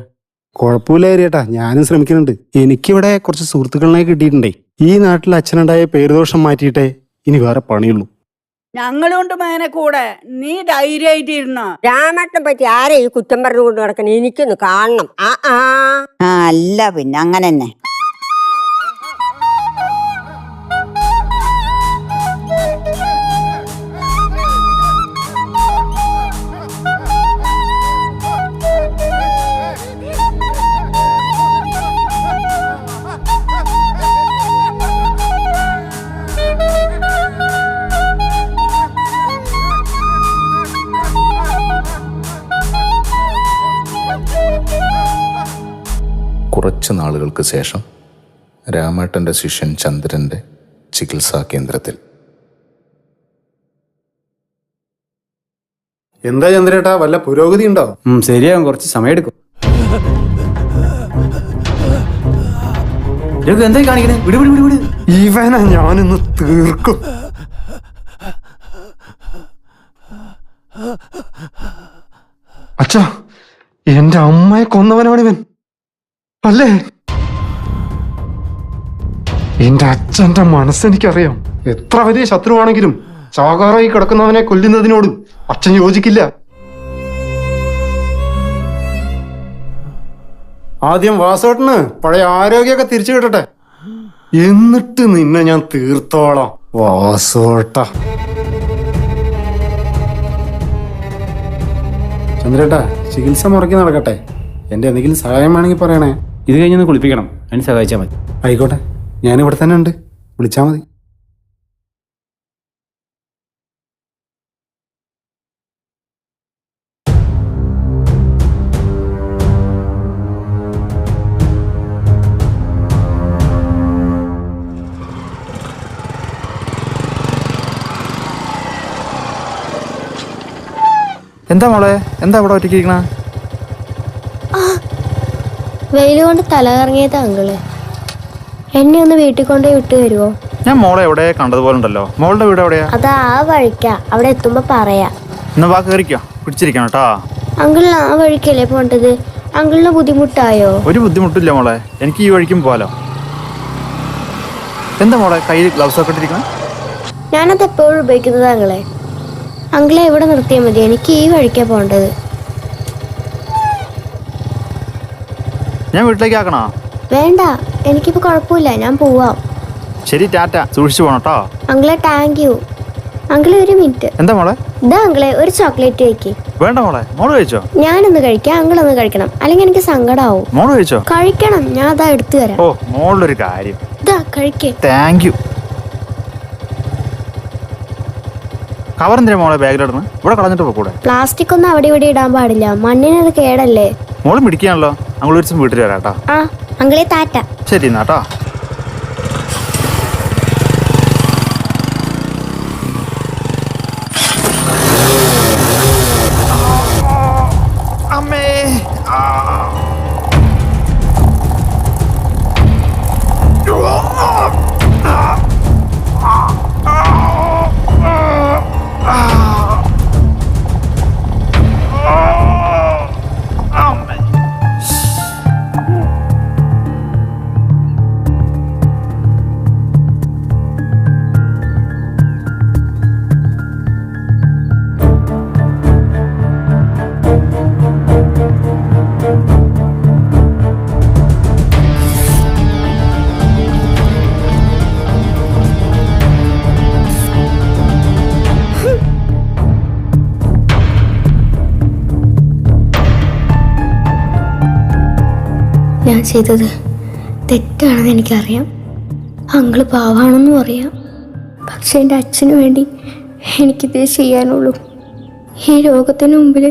[SPEAKER 6] കുഴപ്പമില്ല ചേട്ടാ, ഞാനും ശ്രമിക്കുന്നുണ്ട്. എനിക്കിവിടെ കുറച്ച് സുഹൃത്തുക്കളെ കിട്ടിയിട്ടുണ്ടേ. ഈ നാട്ടിൽ അച്ഛനുണ്ടായ പേരുദോഷം മാറ്റിയിട്ടേ ഇനി വേറെ പണിയുള്ളൂ.
[SPEAKER 16] ഞങ്ങളുണ്ട് മേനെ കൂടെ, നീ ധൈര്യമായിട്ടിരുന്നോ?
[SPEAKER 17] രാമേട്ടനെ പറ്റി ആരെ ഈ കുറ്റം പറഞ്ഞു കൊണ്ട് നടക്കണം? എനിക്കൊന്ന് കാണണം.
[SPEAKER 14] അല്ല പിന്നെ അങ്ങനെ തന്നെ.
[SPEAKER 1] കുറച്ച് നാളുകൾക്ക് ശേഷം രാമേട്ടൻ്റെ ശിഷ്യൻ ചന്ദ്രൻ്റെ ചികിത്സാ കേന്ദ്രത്തിൽ.
[SPEAKER 6] എന്താ ചന്ദ്രേട്ടാ, വല്ല പുരോഗതി ഉണ്ടോ?
[SPEAKER 7] ശരിയാകും, കുറച്ച് സമയം എടുക്കും. എന്തായി കാണിക്കണേ? വിട് വിട് വിട് വിട്.
[SPEAKER 6] ഇവനെ ഞാനിന്ന് തീർക്കും. അച്ഛാ, എന്റെ അമ്മയെ കൊന്നവനാണിവൻ അല്ലേ? എന്റെ അച്ഛന്റെ മനസ്സെനിക്കറിയാം. എത്ര വലിയ ശത്രുവാണെങ്കിലും ചാകാറായി കിടക്കുന്നവനെ കൊല്ലുന്നതിനോട് അച്ഛൻ യോജിക്കില്ല. ആദ്യം വാസോട്ടന് പഴയ ആരോഗ്യമൊക്കെ തിരിച്ചു കിട്ടട്ടെ, എന്നിട്ട് നിന്നെ ഞാൻ തീർത്തോളാം വാസോട്ട. ചന്ദ്രേട്ടാ, ചികിത്സ മുറക്കി നടക്കട്ടെ. എന്റെ എന്തെങ്കിലും സഹായം വേണമെങ്കിൽ പറയണേ.
[SPEAKER 7] ഇത് കഴിഞ്ഞൊന്ന് കുളിപ്പിക്കണം, അതിന് സഹായിച്ചാൽ മതി.
[SPEAKER 6] ആയിക്കോട്ടെ, ഞാനിവിടെ തന്നെ ഉണ്ട്, വിളിച്ചാൽ മതി.
[SPEAKER 7] എന്താ മോളെ, എന്താ ഇവിടെ ഒറ്റയ്ക്കിരിക്കണ?
[SPEAKER 17] വെയിൽ കൊണ്ട് തല കറങ്ങിയത് അങ്കിള്. എന്നെ ഒന്ന് വീട്ടിൽ കൊണ്ടേ വിട്ടു തരുമോ?
[SPEAKER 7] ഞാൻ മോളെ എവിടെ കണ്ടതുപോലെ ഉണ്ടല്ലോ. മോളുടെ വീട് എവിടെയാ?
[SPEAKER 17] അതാ ആ വഴിക്കാ, അവിടെ എത്തുമ്പോ പറയാ.
[SPEAKER 7] എന്നാ വാ കയറിക്കോ, പിടിച്ചിരിക്കണം കേട്ടാ.
[SPEAKER 17] അങ്കിളിന് ആ വഴിക്കല്ലേ പോണ്ടത്? അങ്കിളിന് ബുദ്ധിമുട്ടായോ?
[SPEAKER 7] ഒരു ബുദ്ധിമുട്ടില്ല മോളെ, എനിക്ക് ഈ വഴിക്കും പോവാലോ. എന്താ മോളെ കയ്യിൽ ഗ്ലൗസ് ഒക്കെ ഇട്ടിരിക്കണം?
[SPEAKER 17] ഞാനത് എപ്പോഴും ഉപയോഗിക്കുന്നത് അങ്കിളെ. അങ്കിളെ ഇവിടെ നിർത്തിയാൽ മതി, എനിക്ക് ഈ വഴിക്കാ പോണ്ടത്.
[SPEAKER 7] ഞാൻ വീട്ടിലേക്ക് ആക്കണോ?
[SPEAKER 17] വേണ്ട, എനിക്കിപ്പോ കുഴപ്പമില്ല, ഞാൻ പോവാം.
[SPEAKER 7] ശരി, ടാറ്റ, സൂക്ഷിച്ചു പോണം കേട്ടോ.
[SPEAKER 17] അങ്കിളെ താങ്ക് യു. അങ്കിളെ ഒരു മിനിറ്റ്.
[SPEAKER 7] എന്താ മോളെ?
[SPEAKER 17] ഇതാ അങ്കിളെ, ഒരു ചോക്ലേറ്റ് കഴിക്ക്.
[SPEAKER 7] വേണ്ട മോളെ, മോള് കഴിച്ചോ?
[SPEAKER 17] ഞാനൊന്ന് കഴിക്കാം, അങ്കിളൊന്ന് കഴിക്കണം, അല്ലെങ്കിൽ എനിക്ക് സങ്കടാവും.
[SPEAKER 7] മോള് കഴിച്ചോ?
[SPEAKER 17] കഴിക്കണം, ഞാൻ അതാ എടുത്തു തരാം.
[SPEAKER 7] ഓ, മോളുടെ ഒരു കാര്യം.
[SPEAKER 17] ഇതാ കഴിക്കേ.
[SPEAKER 7] Thank you. കവർ എന്തിനാ മോളെ ബാഗിലിടുന്നു? ഇവിടെ കളഞ്ഞിട്ട് പോകൂടെ?
[SPEAKER 17] പ്ലാസ്റ്റിക് ഒന്നും അവിടെ ഇവിടെ ഇടാൻ പാടില്ല, മണ്ണിനത് കേടല്ലേ.
[SPEAKER 7] മോള് മിടിക്കാണല്ലോ, ഞങ്ങൾ ഒരു ദിവസം വീട്ടിൽ വരാം കേട്ടോ.
[SPEAKER 17] ആ അങ്കിളെ ടാറ്റ.
[SPEAKER 7] ശരി എന്നാട്ടോ. അമ്മേ,
[SPEAKER 17] ഞാൻ ചെയ്തത് തെറ്റാണെന്ന് എനിക്കറിയാം, അങ്കിള് പാവാണെന്നും അറിയാം. പക്ഷെ എൻ്റെ അച്ഛന് വേണ്ടി എനിക്കിതേ ചെയ്യാനുള്ളൂ. ഈ ലോകത്തിന് മുമ്പിൽ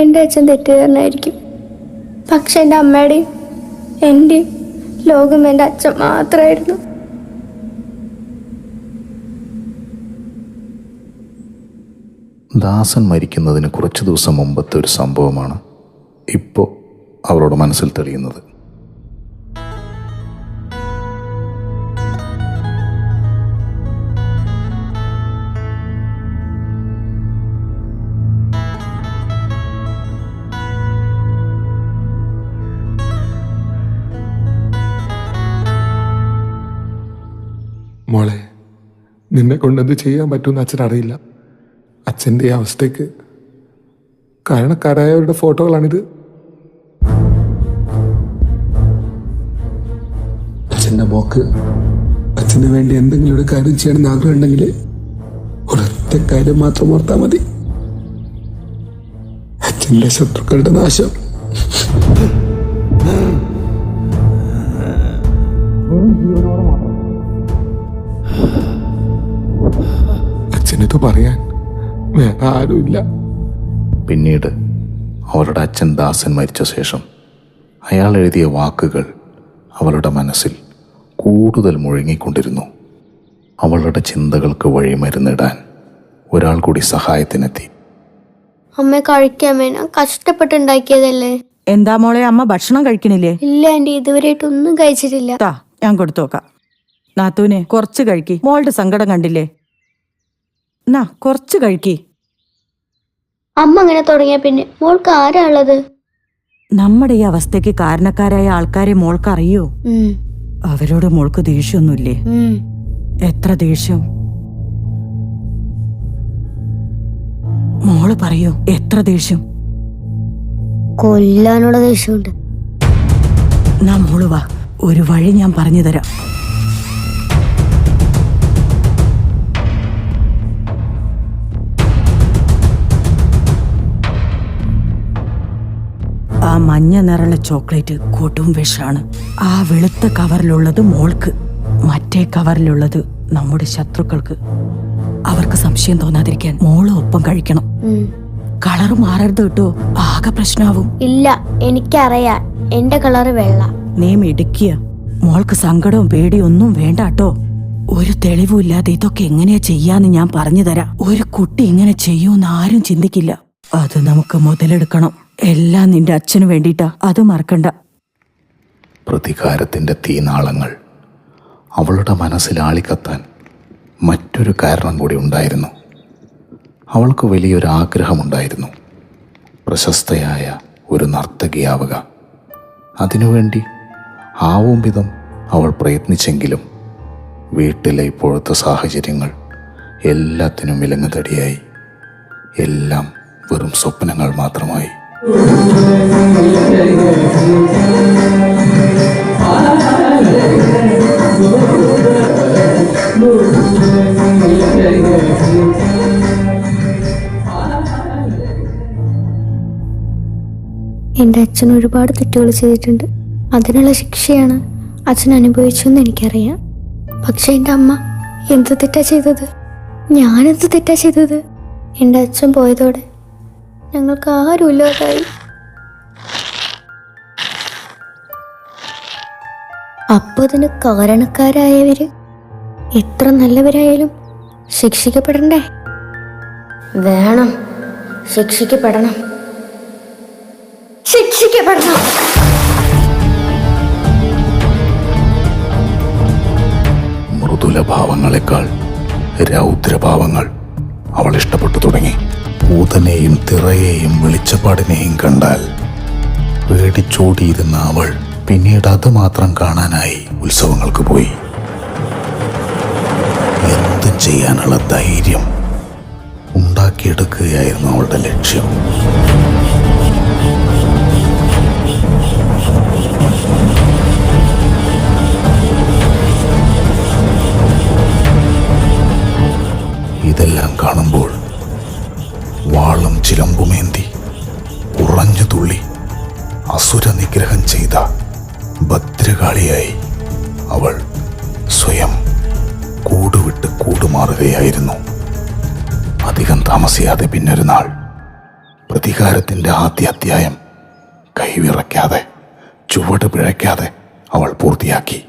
[SPEAKER 17] എൻ്റെ അച്ഛൻ തെറ്റുകാരനായിരിക്കും, പക്ഷെ എൻ്റെ അമ്മയുടെയും എൻ്റെ ലോകം എൻ്റെ അച്ഛൻ മാത്രമായിരുന്നു.
[SPEAKER 1] ദാസൻ മരിക്കുന്നതിന് കുറച്ച് ദിവസം മുമ്പത്തെ ഒരു സംഭവമാണ് ഇപ്പോൾ അവളുടെ മനസ്സിൽ തെളിയുന്നത്.
[SPEAKER 11] മോളെ, നിന്നെ കൊണ്ടെന്ത് ചെയ്യാൻ പറ്റുമെന്ന് അച്ഛൻ അറിയില്ല. അച്ഛൻ്റെ ഈ അവസ്ഥയ്ക്ക് കാരണക്കാരായവരുടെ ഫോട്ടോകളാണിത്. അച്ഛൻ്റെ മോക്ക് അച്ഛന് വേണ്ടി എന്തെങ്കിലും ഒരു കാര്യം ചെയ്യണമെന്ന് ആഗ്രഹം ഉണ്ടെങ്കിൽ ഒരൊറ്റ കാര്യം മാത്രം ഓർത്താൽ മതി: അച്ഛൻ്റെ ശത്രുക്കളുടെ നാശം. അച്ഛനിത് പറയാൻ വേറെ ആരുമില്ല.
[SPEAKER 1] പിന്നീട് അവളുടെ അച്ഛൻ ദാസൻ മരിച്ച ശേഷം അയാൾ എഴുതിയ വാക്കുകൾ അവളുടെ മനസ്സിൽ കൂടുതൽ മുഴങ്ങിക്കൊണ്ടിരുന്നു. അവളുടെ ചിന്തകൾക്ക് വഴിമരുന്നിടാൻ ഒരാൾ കൂടി സഹായത്തിനെത്തി.
[SPEAKER 17] അമ്മ കഴിക്കാമേ, ഞാൻ കഷ്ടപ്പെട്ടുണ്ടാക്കിയതല്ലേ.
[SPEAKER 14] എന്താ മോളെ, അമ്മ ഭക്ഷണം കഴിക്കണില്ലേ?
[SPEAKER 17] ഇല്ല ആന്റി, ഇതുവരെയായിട്ടൊന്നും കഴിച്ചിട്ടില്ല.
[SPEAKER 14] ഞാൻ കൊടുത്തു നോക്കാം. നാത്തൂനെ കുറച്ച് കഴിക്കി. മോളുടെ സങ്കടം കണ്ടില്ലേ? നാ കുറച്ച് കഴിക്കി.
[SPEAKER 17] അമ്മ അങ്ങനെ തുടങ്ങിയ പിന്നെ മോൾക്ക് ആരാ ഉള്ളത്?
[SPEAKER 14] നമ്മുടെ ഈ അവസ്ഥയ്ക്ക് കാരണക്കാരായ ആൾക്കാരെ മോൾക്ക് അറിയോ? അവരോട് മോൾക്ക് ദേഷ്യമൊന്നുമില്ലേ? എത്ര ദേഷ്യം! മോള് പറയൂ, എത്ര ദേഷ്യം?
[SPEAKER 17] കൊല്ലാനുള്ള ദേഷ്യമുണ്ട്.
[SPEAKER 14] നാ മോള് വാ, ഒരു വഴി ഞാൻ പറഞ്ഞു തരാം. ആ മഞ്ഞ നിറമുള്ള ചോക്ലേറ്റ് കൊടും വിഷാണ്. ആ വെളുത്ത കവറിലുള്ളത് മോൾക്ക്, മറ്റേ കവറിലുള്ളത് നമ്മുടെ ശത്രുക്കൾക്ക്. അവർക്ക് സംശയം തോന്നാതിരിക്കാൻ മോള് ഒപ്പം കഴിക്കണം. കളറ് മാറരുത് കേട്ടോ, ആകെ പ്രശ്നാവും.
[SPEAKER 17] ഇല്ല, എനിക്കറിയാം, എന്റെ കളറ് വെള്ള.
[SPEAKER 14] നീ മിടുക്കിയ. മോൾക്ക് സങ്കടവും പേടിയും ഒന്നും വേണ്ട കേട്ടോ. ഒരു തെളിവുമില്ലാതെ ഇതൊക്കെ എങ്ങനെയാ ചെയ്യാന്ന് ഞാൻ പറഞ്ഞു തരാം. ഒരു കുട്ടി ഇങ്ങനെ ചെയ്യൂന്ന് ആരും ചിന്തിക്കില്ല. അത് നമുക്ക് മുതലെടുക്കണം. എല്ലാം നിന്റെ അച്ഛനു വേണ്ടിയിട്ടാ, അത് മറക്കണ്ട.
[SPEAKER 1] പ്രതികാരത്തിൻ്റെ തീനാളങ്ങൾ അവളുടെ മനസ്സിൽ ആളിക്കത്താൻ മറ്റൊരു കാരണം കൂടി ഉണ്ടായിരുന്നു. അവൾക്ക് വലിയൊരു ആഗ്രഹമുണ്ടായിരുന്നു: പ്രശസ്തയായ ഒരു നർത്തകിയാവുക. അതിനുവേണ്ടി ആവും വിധം അവൾ പ്രയത്നിച്ചെങ്കിലും വീട്ടിലെ ഇപ്പോഴത്തെ സാഹചര്യങ്ങൾ എല്ലാത്തിനും വിലങ്ങുതടിയായി. എല്ലാം വെറും സ്വപ്നങ്ങൾ മാത്രമായി.
[SPEAKER 17] എൻ്റെ അച്ഛൻ ഒരുപാട് തെറ്റുകൾ ചെയ്തിട്ടുണ്ട്. അതിനുള്ള ശിക്ഷയാണ് അച്ഛൻ അനുഭവിച്ചതെന്ന് എനിക്കറിയാം. പക്ഷെ എൻ്റെ അമ്മ എന്ത് തെറ്റാ ചെയ്തത്? ഞാനെന്ത് തെറ്റാ ചെയ്തത്? എൻ്റെ അച്ഛൻ പോയതോടെ ഞങ്ങൾക്ക് ആരുമില്ലാതായി. അപ്പോൾ അതിന് കാരണക്കാരായവര് എത്ര നല്ലവരായാലും ശിക്ഷിക്കപ്പെടണ്ടേ? വേണം, ശിക്ഷിക്കപ്പെടണം, ശിക്ഷിക്കപ്പെടണം.
[SPEAKER 1] മൃദുലഭാവങ്ങളെക്കാൾ രൗദ്രഭാവങ്ങൾ അവൾ ഇഷ്ടപ്പെട്ടു തുടങ്ങി. ഊതനെയും തിറയെയും വെളിച്ചപ്പാടിനെയും കണ്ടാൽ പേടിച്ചോടിയിരുന്ന അവൾ പിന്നീട് അത് മാത്രം കാണാനായി ഉത്സവങ്ങൾക്ക് പോയി. എന്തും ചെയ്യാനുള്ള ധൈര്യം ഉണ്ടാക്കിയെടുക്കുകയായിരുന്നു അവളുടെ ലക്ഷ്യം. ഇതെല്ലാം കാണുമ്പോൾ വാളും ചിലമ്പുമേന്തി ഉറഞ്ഞു തുള്ളി അസുര നിഗ്രഹം ചെയ്ത ഭദ്രകാളിയായി അവൾ സ്വയം കൂടുവിട്ട് കൂടുമാറുകയായിരുന്നു. അധികം താമസിയാതെ പിന്നൊരു നാൾ പ്രതികാരത്തിൻ്റെ ആദ്യ അധ്യായം കൈവിറയ്ക്കാതെ ചുവട് പിഴയ്ക്കാതെ അവൾ പൂർത്തിയാക്കി.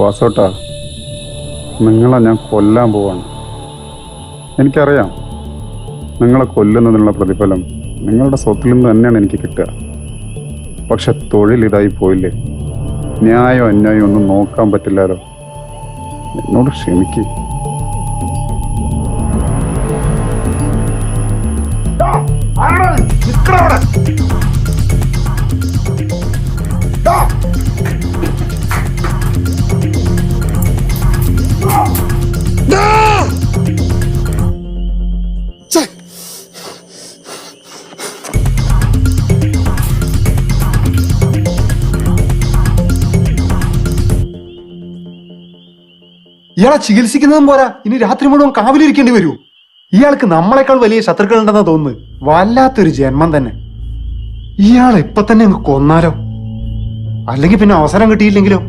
[SPEAKER 10] വാസോട്ടാ, നിങ്ങളെ ഞാൻ കൊല്ലാൻ പോവാണ്. എനിക്കറിയാം നിങ്ങളെ കൊല്ലുന്നതിനുള്ള പ്രതിഫലം നിങ്ങളുടെ സ്വത്തിൽ നിന്ന് തന്നെയാണ് എനിക്ക് കിട്ടുക. പക്ഷെ തൊഴിൽ ഇതായി പോയില്ലേ, ന്യായം അന്യായം ഒന്നും നോക്കാൻ പറ്റില്ലല്ലോ. എന്നോട് ക്ഷമിക്ക്.
[SPEAKER 6] ഇയാളെ ചികിത്സിക്കുന്നതും പോരാ, ഇനി രാത്രി മുഴുവൻ കാവലിരിക്കേണ്ടി വരൂ. ഇയാൾക്ക് നമ്മളെക്കാൾ വലിയ ശത്രുക്കൾ ഉണ്ടെന്നാ തോന്നുന്നു. വല്ലാത്തൊരു ജന്മം തന്നെ. ഇയാളെ ഇപ്പൊ തന്നെ അങ്ങ് കൊന്നാലോ? അല്ലെങ്കിൽ പിന്നെ അവസരം കിട്ടിയില്ലെങ്കിലോ?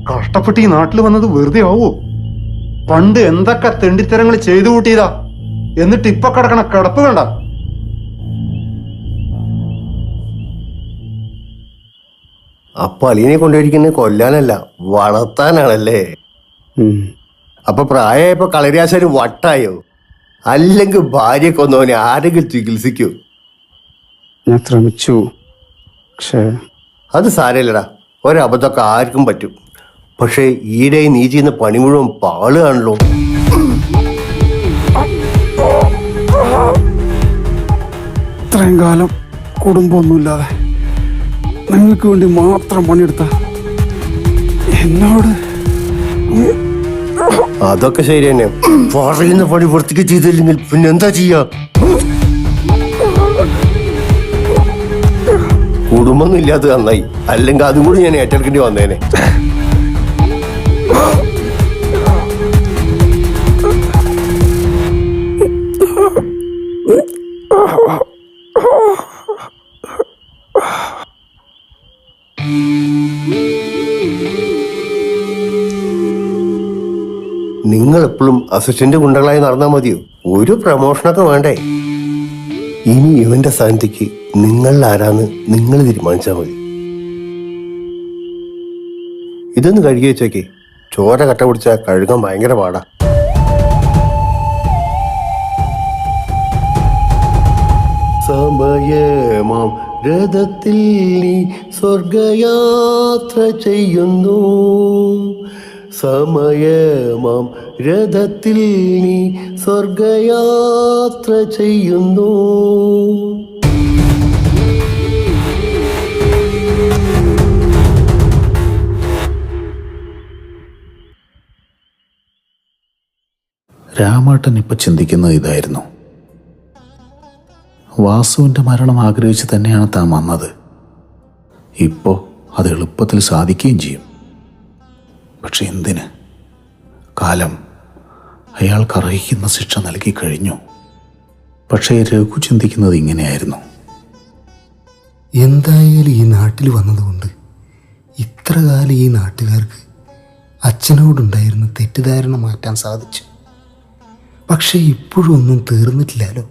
[SPEAKER 6] കഷ്ടപ്പെട്ട് ഈ നാട്ടിൽ വന്നത് വെറുതെ ആവോ? പണ്ട് എന്തൊക്കെ തെണ്ടിത്തരങ്ങൾ ചെയ്തു കൂട്ടിയതാ, എന്നിട്ട് ഇപ്പൊ കിടക്കണ കിടപ്പ് വേണ്ട.
[SPEAKER 15] അപ്പൊ അളിയനെ കൊണ്ടുപോയിരിക്കുന്നത് കൊല്ലാനല്ല, വളർത്താനാണല്ലേ? അപ്പൊ പ്രായമായപ്പോ കളരിയാശാന് വട്ടായോ? അല്ലെങ്കിൽ ഭാര്യ കൊന്നവനെ ആരെങ്കിലും ചികിത്സിക്കൂ?
[SPEAKER 10] ഞാൻ ശ്രമിച്ചു, പക്ഷേ
[SPEAKER 15] അത് സാരമില്ലടാ, ഒരബദ്ധമൊക്കെ ആർക്കും പറ്റും. പക്ഷെ ഈടെ നീ ചെയ്യുന്ന പണി മുഴുവൻ പാളുകയാണല്ലോ.
[SPEAKER 10] ഇത്രയും കാലം കുടുംബമൊന്നുമില്ലാതെ നിങ്ങൾക്ക് വേണ്ടി മാത്രം പണിയെടുത്ത എന്നോട്
[SPEAKER 15] അതൊക്കെ ശരി തന്നെ. പറയുന്ന പണി വൃത്തിക്ക് ചെയ്തില്ലെങ്കിൽ പിന്നെ എന്താ ചെയ്യാ? കുടുംബമൊന്നും ഇല്ലാത്ത നന്നായി, അല്ലെങ്കിൽ അതും കൂടി ഞാൻ ഏറ്റെടുക്കേണ്ടി വന്നേനെ. നിങ്ങൾ എപ്പോഴും അസിസ്റ്റന്റ് ഗുണ്ടകളായി നടന്നാൽ മതിയോ? ഒരു പ്രമോഷനൊക്കെ വേണ്ടേ? ഇനി ഇവന്റെ സ്ഥാനത്തേക്ക് നിങ്ങളിൽ ആരാന്ന് നിങ്ങൾ തീരുമാനിച്ചാൽ മതി. ഇതൊന്ന് കഴുകി വെച്ചേക്കേ, ചോര കട്ട പിടിച്ചാൽ കഴുകാൻ ഭയങ്കര പാടാ. സമയമാം രഥത്തിൽ നീ സ്വർഗയാത്ര ചെയ്യുന്നു, സമയമാം രഥത്തിൽ നീ സ്വർഗയാത്ര ചെയ്യുന്നു.
[SPEAKER 1] രാമേട്ടൻ ഇപ്പൊ ചിന്തിക്കുന്നത് ഇതായിരുന്നു. വാസുവിൻ്റെ മരണം ആഗ്രഹിച്ച് തന്നെയാണ് താൻ വന്നത്. ഇപ്പോൾ അത് എളുപ്പത്തിൽ സാധിക്കുകയും ചെയ്യും. പക്ഷെ എന്തിന്? കാലം അയാൾക്ക് അർഹിക്കുന്ന ശിക്ഷ നൽകി കഴിഞ്ഞു. പക്ഷേ രഘു ചിന്തിക്കുന്നത് ഇങ്ങനെയായിരുന്നു.
[SPEAKER 6] എന്തായാലും ഈ നാട്ടിൽ വന്നതുകൊണ്ട് ഇത്ര കാലം ഈ നാട്ടുകാർക്ക് അച്ഛനോടുണ്ടായിരുന്ന തെറ്റിദ്ധാരണ മാറ്റാൻ സാധിച്ചു. പക്ഷേ ഇപ്പോഴും ഒന്നും തീർന്നിട്ടില്ലല്ലോ.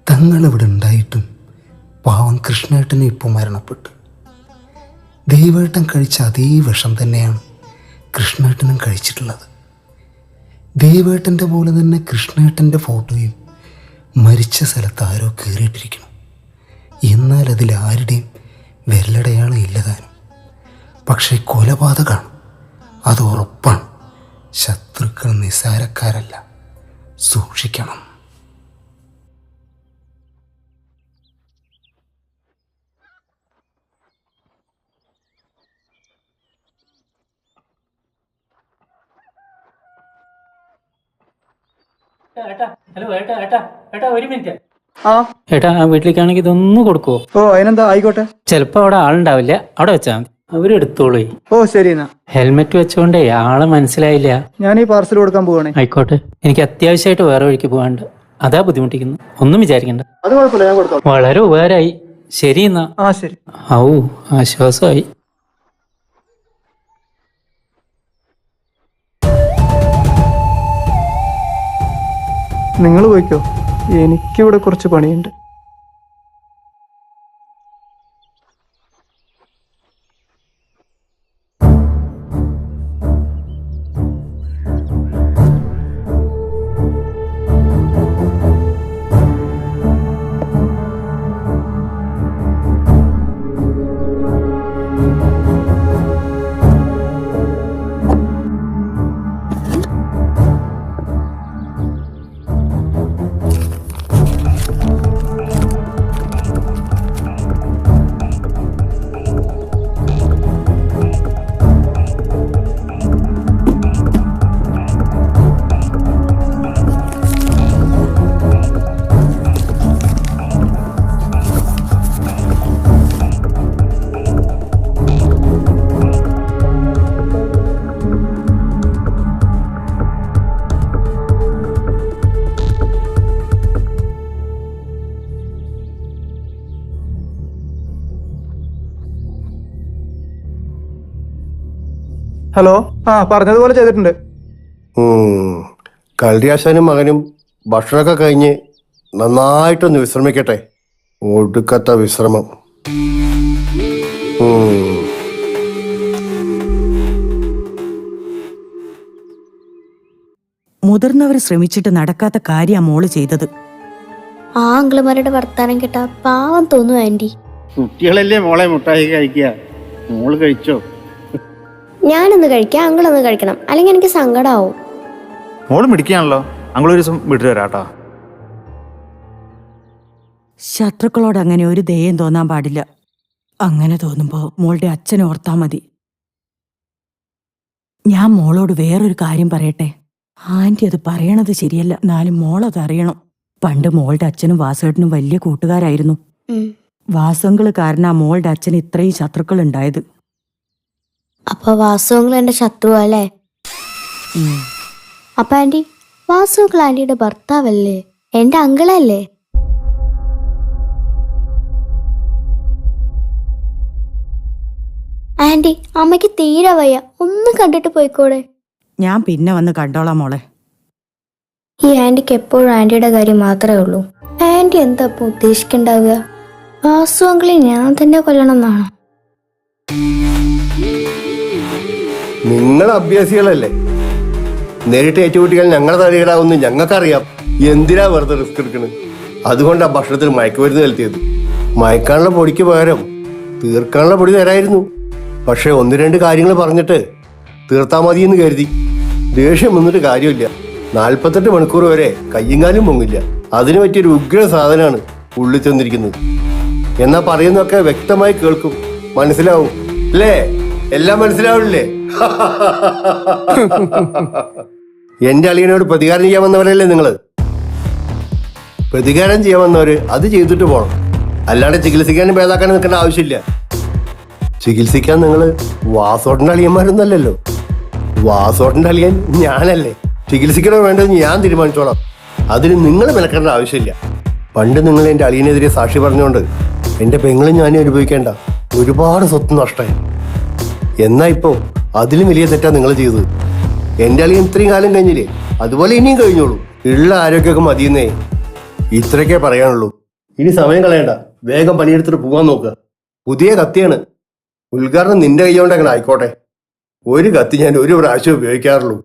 [SPEAKER 6] തങ്ങളിവിടെ ഉണ്ടായിട്ടും പാവം കൃഷ്ണേട്ടനെ ഇപ്പോൾ മരണപ്പെട്ടു. ദേവേട്ടൻ കഴിച്ച അതേ വിഷം തന്നെയാണ് കൃഷ്ണേട്ടനും കഴിച്ചിട്ടുള്ളത്. ദേവേട്ടൻ്റെ പോലെ തന്നെ കൃഷ്ണേട്ടൻ്റെ ഫോട്ടോയും
[SPEAKER 15] മരിച്ച സ്ഥലത്ത് ആരോ കയറിയിട്ടിരിക്കണം. എന്നാൽ അതിൽ ആരുടെയും വിരലടയാളം ഇല്ലതാനും. പക്ഷേ കൊലപാതകമാണ്, അത് ഉറപ്പാണ്. ശത്രുക്കൾ നിസ്സാരക്കാരല്ല, സൂക്ഷിക്കണം.
[SPEAKER 4] ഹലോ ഏട്ടാ ഏട്ടാ ഏട്ടാ ഒരു മിനിറ്റ്. ഏട്ടാ ആ വീട്ടിലേക്കാണെങ്കിൽ ഇതൊന്നും കൊടുക്കുവോ?
[SPEAKER 10] ഓ അതിനെന്താ, ആയിക്കോട്ടെ.
[SPEAKER 4] ചിലപ്പോ അവിടെ ആളുണ്ടാവില്ല, അവിടെ വെച്ചാ മതി, അവരെടുത്തോളൂ.
[SPEAKER 10] ഓ ശരി എന്നാ.
[SPEAKER 4] ഹെൽമെറ്റ് വെച്ചോണ്ടേ ആളെ മനസ്സിലായില്ല.
[SPEAKER 10] ഞാൻ ഈ പാർസൽ കൊടുക്കാൻ പോവാണേ.
[SPEAKER 4] ആയിക്കോട്ടെ, എനിക്ക് അത്യാവശ്യമായിട്ട് വേറെ വഴിക്ക് പോകാണ്ട്, അതാ ബുദ്ധിമുട്ടിക്കുന്നു. ഒന്നും വിചാരിക്കണ്ട,
[SPEAKER 10] അത് കുഴപ്പമില്ല, ഞാൻ കൊടുക്കാം.
[SPEAKER 4] വളരെ ഉപകാരമായി. ശരി എന്നാ.
[SPEAKER 10] ആ ശരി.
[SPEAKER 4] ഔ ആശ്വാസമായി.
[SPEAKER 10] നിങ്ങൾ പോയിക്കോ, എനിക്കിവിടെ കുറച്ച് പണിയുണ്ട്. ഹലോ, ആ പറഞ്ഞതുപോലെ ചെയ്തിട്ടുണ്ട്.
[SPEAKER 15] കൽരിയാശാനും മകനും ഭക്ഷണമൊക്കെ കഴിഞ്ഞ് നന്നായിട്ടൊന്ന് വിശ്രമിക്കട്ടെ. ഒടുക്കത്തെ വിശ്രമം.
[SPEAKER 14] മുതിർന്നവർ ശ്രമിച്ചിട്ട് നടക്കാത്ത കാര്യ മോള് ചെയ്തത്.
[SPEAKER 17] ആ അങ്കിളുമാരുടെ വർത്താനം കേട്ടാ പാവം തോന്നും ആന്റി.
[SPEAKER 10] കുട്ടികളല്ലേ മോളെ മുട്ടായി കഴിക്കുക, മോള് കഴിച്ചോ?
[SPEAKER 17] ഞാനൊന്ന് കഴിക്കാം, അങ്കിളൊന്ന് കഴിക്കണം, അല്ലെങ്കിൽ എനിക്ക് സങ്കടാവും.
[SPEAKER 7] മോള് മിടിക്കാണല്ലോ, അങ്ങളൊരു ദിവസം വിട്ടു തരാട്ടാ.
[SPEAKER 14] ശത്രുക്കളോട് അങ്ങനെ ഒരു ദയം തോന്നാൻ പാടില്ല. അങ്ങനെ തോന്നുമ്പോ മോളുടെ അച്ഛനെ ഓർത്താ മതി. ഞാൻ മോളോട് വേറൊരു കാര്യം പറയട്ടെ. ആന്റി അത് പറയണത് ശരിയല്ല, എന്നാലും മോളത് അറിയണം. പണ്ട് മോളുടെ അച്ഛനും വാസുവേട്ടനും വലിയ കൂട്ടുകാരായിരുന്നു. വാസങ്ങള് കാരണാ മോളുടെ അച്ഛന് ഇത്രയും ശത്രുക്കൾ ഉണ്ടായത്.
[SPEAKER 17] അപ്പൊ വാസുങ്ങൾ എന്റെ ശത്രു അല്ലേ? അപ്പൊ ആന്റി, വാസുകൾ ആന്റിയുടെ ഭർത്താവല്ലേ, എന്റെ അങ്കിളല്ലേ? ആന്റി, അമ്മയ്ക്ക് തീരെ വയ്യ, ഒന്ന് കണ്ടിട്ട് പോയിക്കോടെ?
[SPEAKER 14] ഞാൻ പിന്നെ വന്ന് കണ്ടോളാം മോളെ.
[SPEAKER 17] ഈ ആന്റിക്ക് എപ്പോഴും ആന്റിയുടെ കാര്യം മാത്രമേ ഉള്ളൂ. ആന്റി എന്താ ഇപ്പൊ ഉദ്ദേശിക്കണ്ടാവുക? വാസു അങ്കിളെ ഞാൻ തന്നെ കൊല്ലണം എന്നാണോ?
[SPEAKER 15] നിങ്ങൾ അഭ്യാസികളല്ലേ, നേരിട്ട് ഏറ്റുമുട്ടിയാൽ ഞങ്ങളുടെ തടികളാവുന്ന ഞങ്ങൾക്കറിയാം. എന്തിനാ വെറുതെ റിസ്ക് എടുക്കണത്? അതുകൊണ്ടാ ഭക്ഷണത്തിൽ മയക്കുമരുന്ന് കലർത്തിയത്. മയക്കാനുള്ള പൊടിക്ക് പകരം തീർക്കാനുള്ള പൊടി തരായിരുന്നു. പക്ഷെ 1-2 കാര്യങ്ങൾ പറഞ്ഞിട്ട് തീർത്താ മതിയെന്ന് കരുതി. ദേഷ്യം വന്നിട്ട് കാര്യമില്ല. 48 മണിക്കൂർ വരെ കയ്യങ്കാലും പൊങ്ങില്ല. അതിന് പറ്റിയൊരു ഉഗ്ര സാധനമാണ് ഉള്ളിൽ ചെന്നിരിക്കുന്നത്. എന്നാ പറയുന്നതൊക്കെ വ്യക്തമായി കേൾക്കും, മനസ്സിലാവും അല്ലേ? എല്ലാം മനസ്സിലാവില്ലേ? എന്റെ അളിയനോട് പ്രതികാരം ചെയ്യാൻ വന്നവരല്ലേ നിങ്ങള്? പ്രതികാരം ചെയ്യാൻ വന്നവര് അത് ചെയ്തിട്ട് പോണം, അല്ലാണ്ട് ചികിത്സിക്കാനും ഭേദാക്കാനും നിൽക്കേണ്ട ആവശ്യമില്ല. ചികിത്സിക്കാൻ നിങ്ങള് വാസോട്ടന്റെ അളിയന്മാരൊന്നല്ലല്ലോ. വാസോട്ടന്റെ അളിയൻ ഞാനല്ലേ. ചികിത്സിക്കണോ വേണ്ടത് ഞാൻ തീരുമാനിച്ചോളാം. അതിന് നിങ്ങൾ മെനക്കേണ്ട ആവശ്യമില്ല. പണ്ട് നിങ്ങൾ എന്റെ അളിയനെതിരെ സാക്ഷി പറഞ്ഞുകൊണ്ട് എന്റെ പെങ്ങളും ഞാനും അനുഭവിക്കേണ്ട ഒരുപാട് സ്വത്ത് നഷ്ടമായി. എന്നാ ഇപ്പോ അതിലും വലിയ തെറ്റാ നിങ്ങൾ ചെയ്തത്. എന്റെ അളിയൻ ഇത്രയും കാലം കഴിഞ്ഞില്ലേ, അതുപോലെ ഇനിയും കഴിഞ്ഞോളൂ. ഉള്ള ആരോഗ്യമൊക്കെ മതിയെന്നേ. ഇത്രയൊക്കെ പറയാനുള്ളൂ. ഇനി സമയം കളയണ്ട, വേഗം പണിയെടുത്തിട്ട് പോകാൻ നോക്കുക. പുതിയ കത്തിയാണ്, ഉദ്ഘാടനം നിന്റെ കൈകൊണ്ട് അങ്ങനെ ആയിക്കോട്ടെ. ഒരു കത്തി ഞാൻ ഒരു പ്രാവശ്യം ഉപയോഗിക്കാറുള്ളൂ.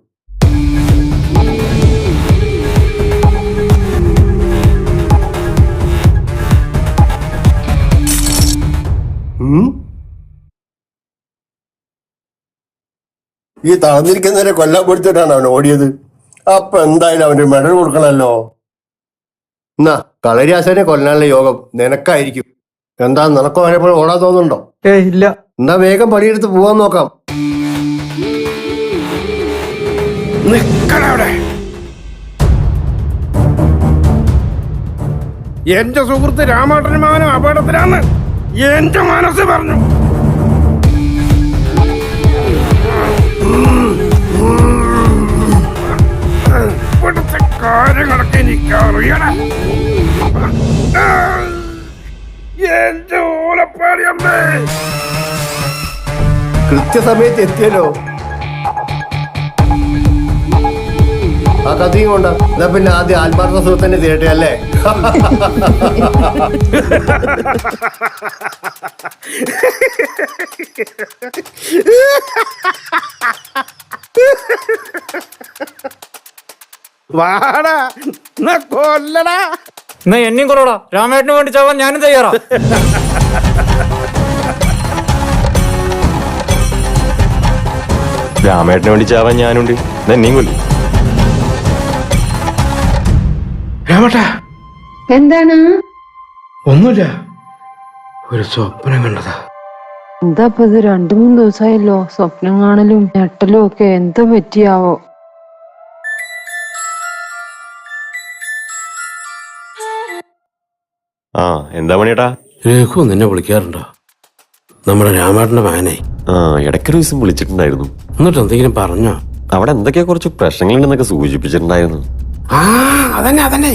[SPEAKER 15] ഈ തളർന്നിരിക്കുന്നവരെ കൊല്ലാൻ കൊടുത്തിട്ടാണ് അവൻ ഓടിയത്. അപ്പൊ എന്തായാലും അവന്റെ മെഡൽ കൊടുക്കണല്ലോ. എന്നാ കളരിയാശനെ കൊല്ലാനുള്ള യോഗം നിനക്കായിരിക്കും. എന്താ നിനക്കോ അവനെ പോലെ ഓടാൻ തോന്നുന്നുണ്ടോ?
[SPEAKER 6] ഇല്ല.
[SPEAKER 15] എന്നാ വേഗം പണിയെടുത്ത് പോവാൻ നോക്കാം.
[SPEAKER 9] നിക്കണവിടെ. എന്റെ സുഹൃത്ത് രാമേട്ടനും മകനും അപകടത്തിലാന്ന് എന്റെ മനസ്സ് പറഞ്ഞു. ഇവിടുത്തെ കാര്യങ്ങളൊക്കെ എനിക്കറിയണ. എന്റെ ഓലപ്പാടിയമ്മേ.
[SPEAKER 15] കൃത്യസമയത്ത് എത്തിയല്ലോ. ആ കഥയും കൊണ്ട എന്നാ പിന്നെ ആദ്യം ആത്മാർത്ഥ സുഹൃത്തിനെ തീരട്ടെ അല്ലേ?
[SPEAKER 9] വാടാ കൊല്ലടാ.
[SPEAKER 10] എന്നാ എന്നെയും കൊള്ളടാ. രാമേട്ടന് വേണ്ടി ചാവാൻ ഞാനും തയ്യാറാ.
[SPEAKER 18] രാമേട്ടന് വേണ്ടി ചാവാൻ ഞാനുണ്ട്. എന്നെയും കൊല്ലി.
[SPEAKER 9] രാമേട്ടാ.
[SPEAKER 19] എന്താണ്?
[SPEAKER 9] ഒന്നുമില്ല, ഒരു സ്വപ്നം കണ്ടതാ.
[SPEAKER 19] എന്താ ഇപ്പൊ ഇത് 2-3 ദിവസമായല്ലോ സ്വപ്നം കാണലും ഞെട്ടലും ഒക്കെ. എന്താ പറ്റിയാവോ?
[SPEAKER 18] ആ എന്താ പണിയേട്ടാ?
[SPEAKER 20] രഘു നിന്നെ വിളിക്കാറുണ്ടോ? നമ്മുടെ രാമേട്ടന്റെ മകനെ.
[SPEAKER 18] ആ ഇടയ്ക്കൊരു ദിവസം വിളിച്ചിട്ടുണ്ടായിരുന്നു.
[SPEAKER 20] എന്നിട്ട് എന്തെങ്കിലും പറഞ്ഞോ?
[SPEAKER 18] അവിടെ എന്തൊക്കെയാ കുറച്ച് പ്രശ്നങ്ങളുണ്ടെന്നൊക്കെ സൂചിപ്പിച്ചിട്ടുണ്ടായിരുന്നു.
[SPEAKER 20] ആ അതന്നെ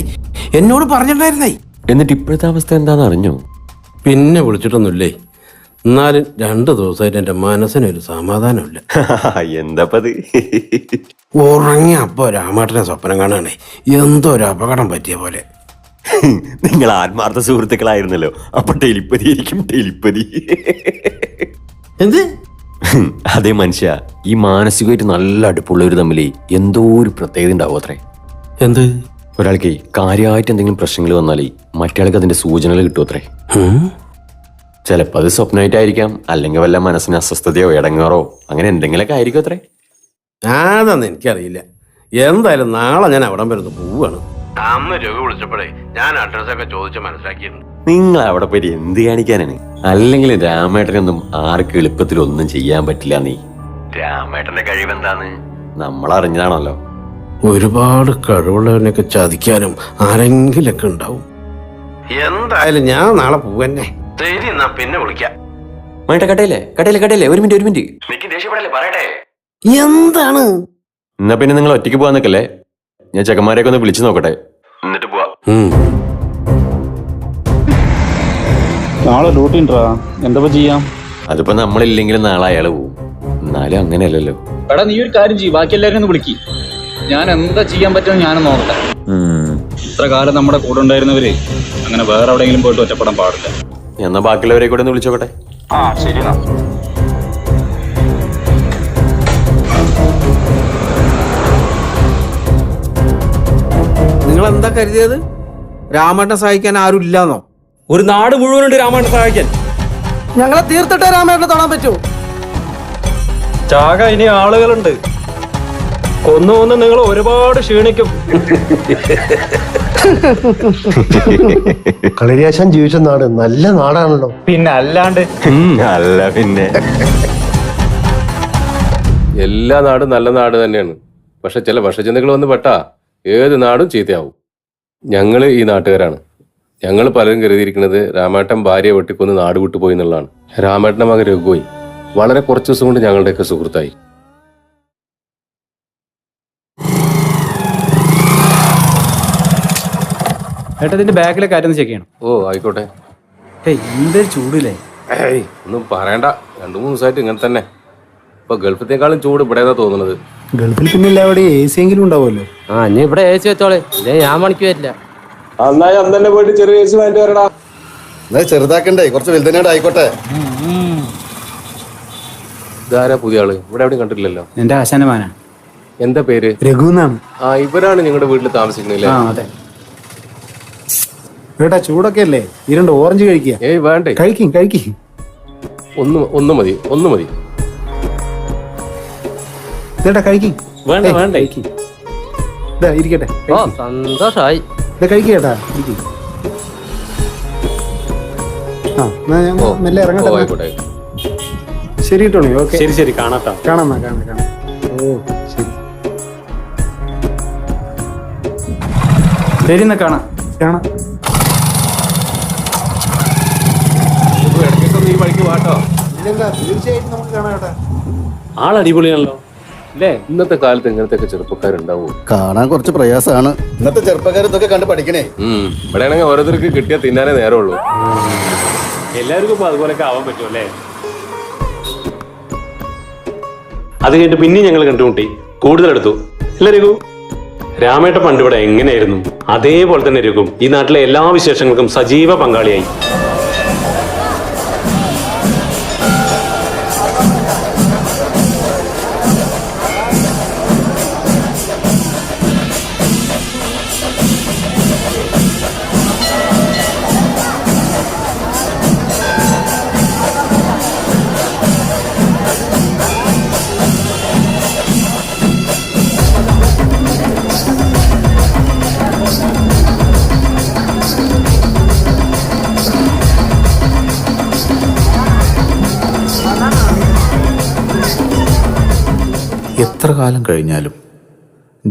[SPEAKER 20] എന്നോട് പറഞ്ഞിട്ടുണ്ടായിരുന്നേ.
[SPEAKER 18] എന്നിട്ട് ഇപ്പോഴത്തെ അവസ്ഥ എന്താന്ന് അറിഞ്ഞോ?
[SPEAKER 20] പിന്നെ വിളിച്ചിട്ടൊന്നുമില്ലേ. എന്നാലും 2 ദിവസമായിട്ട് എന്റെ മനസ്സിനൊരു സമാധാനമില്ല.
[SPEAKER 18] എന്താപ്പത്?
[SPEAKER 20] ഉറങ്ങിയ അപ്പൊ രാമേട്ടനെ സ്വപ്നം കാണാണേ എന്തോ ഒരു അപകടം പറ്റിയ പോലെ.
[SPEAKER 18] നിങ്ങൾ ആത്മാർത്ഥ സുഹൃത്തുക്കളായിരുന്നല്ലോ. അപ്പൊ ടെലിപ്പതി ആയിരിക്കും. ടെലിപ്പതി.
[SPEAKER 20] എന്ത്?
[SPEAKER 18] അതേ മനുഷ്യ, ഈ മാനസികമായിട്ട് നല്ല അടുപ്പുള്ളവർ തമ്മിൽ എന്തോ ഒരു പ്രത്യേകത ഉണ്ടാവും അത്രേ.
[SPEAKER 20] എന്ത്?
[SPEAKER 18] ഒരാൾക്ക് കാര്യമായിട്ട് എന്തെങ്കിലും പ്രശ്നങ്ങൾ വന്നാലേ മറ്റേയാൾക്ക് അതിന്റെ സൂചനകൾ കിട്ടും അത്രേ. ചിലപ്പോൾ അത് സ്വപ്നമായിട്ടായിരിക്കാം, അല്ലെങ്കിൽ വല്ല മനസ്സിന് അസ്വസ്ഥതയോ ഇടങ്ങാറോ അങ്ങനെ എന്തെങ്കിലുമൊക്കെ ആയിരിക്കും അത്രേ.
[SPEAKER 20] അതൊന്നും എനിക്കറിയില്ല. എന്തായാലും നാളെ ഞാൻ അവിടം വരുന്നത് പോവാണ്. അന്ന് രഘു വിളിച്ചപ്പോഴേ ഞാൻ അഡ്രസ്സൊക്കെ ചോദിച്ച് മനസ്സിലാക്കിയിരുന്നു.
[SPEAKER 18] നിങ്ങൾ അവിടെ പോയി എന്ത് കാണിക്കാനാണ്? അല്ലെങ്കിൽ രാമേട്ടനൊന്നും ആർക്കും എളുപ്പത്തിലൊന്നും ചെയ്യാൻ പറ്റില്ല. നീ രാമേട്ടന്റെ കഴിവെന്താന്ന് നമ്മൾ അറിഞ്ഞതാണല്ലോ.
[SPEAKER 20] ഒരുപാട് കഴിവുള്ളവനൊക്കെ ചതിക്കാനും ആരെങ്കിലൊക്കെ ഉണ്ടാവും. എന്തായാലും ഞാൻ നാളെ പോവന്നെ. ശരി, എന്നാ പിന്നെ വിളിക്കാം.
[SPEAKER 18] കട്ടയില്ലേ ഒരു മിനിറ്റ്
[SPEAKER 20] പറയട്ടെ. എന്താണ്?
[SPEAKER 18] എന്നാ പിന്നെ നിങ്ങൾ ഒറ്റയ്ക്ക് പോവാൻ നിൽക്കല്ലേ. ഞാൻ ചെക്കന്മാരെയൊക്കെ ഒന്ന് വിളിച്ചു നോക്കട്ടെ, എന്നിട്ട് പോവാ.
[SPEAKER 10] നാളെ ഡ്യൂട്ടി ഉണ്ടാ, എന്താ ചെയ്യാം?
[SPEAKER 18] അതിപ്പോ നമ്മളില്ലെങ്കിലും നാളെ അയാള് പോവും. എന്നാലും അങ്ങനെയല്ലല്ലോ.
[SPEAKER 10] എടാ നീ ഒരു കാര്യം ചെയ്യും, ബാക്കി എല്ലാവരും ഒന്ന് വിളിക്ക്. ഞാൻ എന്താ ചെയ്യാൻ പറ്റുമെന്ന് ഞാനും നോക്കട്ടെ. ഇത്ര കാലം നമ്മുടെ കൂടെ ഉണ്ടായിരുന്നവര് അങ്ങനെ വേറെ എവിടെയെങ്കിലും പോയിട്ട് ഒറ്റപ്പെടാൻ പാടില്ല.
[SPEAKER 18] എന്നാ ബാക്കിയുള്ളവരെ കൂടെ ഒന്ന് വിളിച്ചോട്ടെ.
[SPEAKER 10] ആ ശരി.
[SPEAKER 8] നിങ്ങൾ എന്താ കരുതിയത്? രാമേട്ടനെ സഹായിക്കാൻ ആരും ഇല്ലാന്നോ?
[SPEAKER 10] ഒരു നാട് മുഴുവനുണ്ട് രാമേട്ടനെ സഹായിക്കാൻ.
[SPEAKER 8] ഞങ്ങളെ തീർത്തിട്ടേ രാമേട്ടനെ തൊടാൻ പറ്റൂ.
[SPEAKER 10] ചാക ഇനി ആളുകളുണ്ട്. കൊന്നു നിങ്ങൾ ഒരുപാട് ക്ഷീണിക്കും.
[SPEAKER 15] കളരിയാശാൻ ജീവിച്ച നാട് നല്ല നാടാണല്ലോ.
[SPEAKER 10] പിന്നെ അല്ലാണ്ട്.
[SPEAKER 18] അല്ല പിന്നെ.
[SPEAKER 21] എല്ലാ നാടും നല്ല നാട് തന്നെയാണ്. പക്ഷെ ചില വിഷജന്തുക്കൾ വന്ന് പെട്ടാ ഏത് നാടും ചീത്തയാവും. ഞങ്ങൾ ഈ നാട്ടുകാരാണ്. ഞങ്ങൾ പലരും കരുതിയിരിക്കുന്നത് രാമേട്ടൻ ഭാര്യയെ വെട്ടിക്കൊന്ന് നാട് വിട്ടുപോയി എന്നുള്ളതാണ്. രാമേട്ടന്റെ മകൻ രഘുപോയി വളരെ കുറച്ച് ദിവസം കൊണ്ട് ഞങ്ങളുടെയൊക്കെ സുഹൃത്തായി.
[SPEAKER 10] ഏട്ടാ ഇതിന്റെ ബാക്കിലെ കാര്യം ചെക്ക് ചെയ്യണം.
[SPEAKER 21] ഓ ആയിക്കോട്ടെ.
[SPEAKER 8] എന്തൊരു ചൂടില്ലേ?
[SPEAKER 21] ഒന്നും പറയണ്ട, 2-3 ദിവസമായിട്ട് ഇങ്ങനെ തന്നെ. ഇപ്പൊ ഗൾഫത്തേക്കാളും ചൂട് ഇവിടെ തോന്നുന്നത്.
[SPEAKER 6] ഗൾഫിൽ പിന്നെ എല്ലാവരുടെയും AC എങ്കിലും ഉണ്ടാവുമല്ലോ.
[SPEAKER 5] ഇനി ഇവിടെ AC വെച്ചോളെ, ഞാൻ പണിക്ക് വരില്ല.
[SPEAKER 9] അന്നാ അന്നെ പോയിട്ട് ചെറിയ AC വാങ്ങിട്ട് വരടാ.
[SPEAKER 15] ചെറുതാക്കണ്ടേ, കുറച്ച് വലുതനായിട്ട് ആയിക്കോട്ടെ.
[SPEAKER 21] ഇതാരാ പുതിയ ആള്? ഇവിടെ എവിടെയും കണ്ടിട്ടില്ലല്ലോ.
[SPEAKER 10] എന്റെ ആശാന്റെ മാനാ.
[SPEAKER 21] എന്താ പേര്?
[SPEAKER 6] രഘു എന്നാണ്.
[SPEAKER 21] ആ ഇവരാണ് നിങ്ങളുടെ വീട്ടിൽ താമസിക്കുന്നില്ലേ?
[SPEAKER 10] അതെ.
[SPEAKER 6] ഏട്ടാ ചൂടൊക്കെ അല്ലേ, 2 ഓറഞ്ച് കഴിക്കുക.
[SPEAKER 21] ഏയ് വേണ്ടേ,
[SPEAKER 6] കഴിക്കും.
[SPEAKER 21] ഒന്ന് മതി.
[SPEAKER 6] ഇതേട്ടാ കഴിക്കും.
[SPEAKER 4] വേണ്ട
[SPEAKER 6] ഇരിക്കട്ടെ.
[SPEAKER 5] സന്തോഷായി.
[SPEAKER 6] കഴിക്കേട്ടാ. മെല്ലെ ഇറങ്ങട്ടെ. ശരി ടോണി. ഓക്കെ,
[SPEAKER 3] ശരി കാണാട്ടോ.
[SPEAKER 6] കാണാം. ഓ ശരി.
[SPEAKER 7] ശരി, എന്നാ കാണാം.
[SPEAKER 21] ഈ വഴിക്ക് വാട്ടോ.
[SPEAKER 6] തീർച്ചയായിട്ടും നമുക്ക് കാണാം കേട്ടാ.
[SPEAKER 3] ആളടിപൊളിയാണല്ലോ അല്ലേ?
[SPEAKER 21] ഇന്നത്തെ കാലത്ത് ഇങ്ങനത്തെ ചെറുപ്പക്കാരുണ്ടാവും.
[SPEAKER 15] കാണാൻ കുറച്ച് പ്രയാസമാണ്. ഇന്നത്തെ ചെറുപ്പക്കാർ ഇതൊക്കെ കണ്ട് പഠിക്കണേ.
[SPEAKER 21] ഇവിടെ ആണെങ്കിൽ ഓരോരുത്തർക്ക് കിട്ടിയാൽ തിന്നാനേ നേരമുള്ളൂ.
[SPEAKER 3] എല്ലാവർക്കും ഇപ്പൊ അതുപോലൊക്കെ ആവാൻ പറ്റുമല്ലേ? അത് കഴിഞ്ഞിട്ട് പിന്നെ ഞങ്ങൾ കണ്ടുമുട്ടി, കൂടുതലെടുത്തു. അല്ലേ രഘു? രാമേട്ട പണ്ട് ഇവിടെ എങ്ങനെയായിരുന്നു അതേപോലെ തന്നെ രഘു ഈ നാട്ടിലെ എല്ലാ വിശേഷങ്ങൾക്കും സജീവ പങ്കാളിയായി.
[SPEAKER 1] എത്ര കാലം കഴിഞ്ഞാലും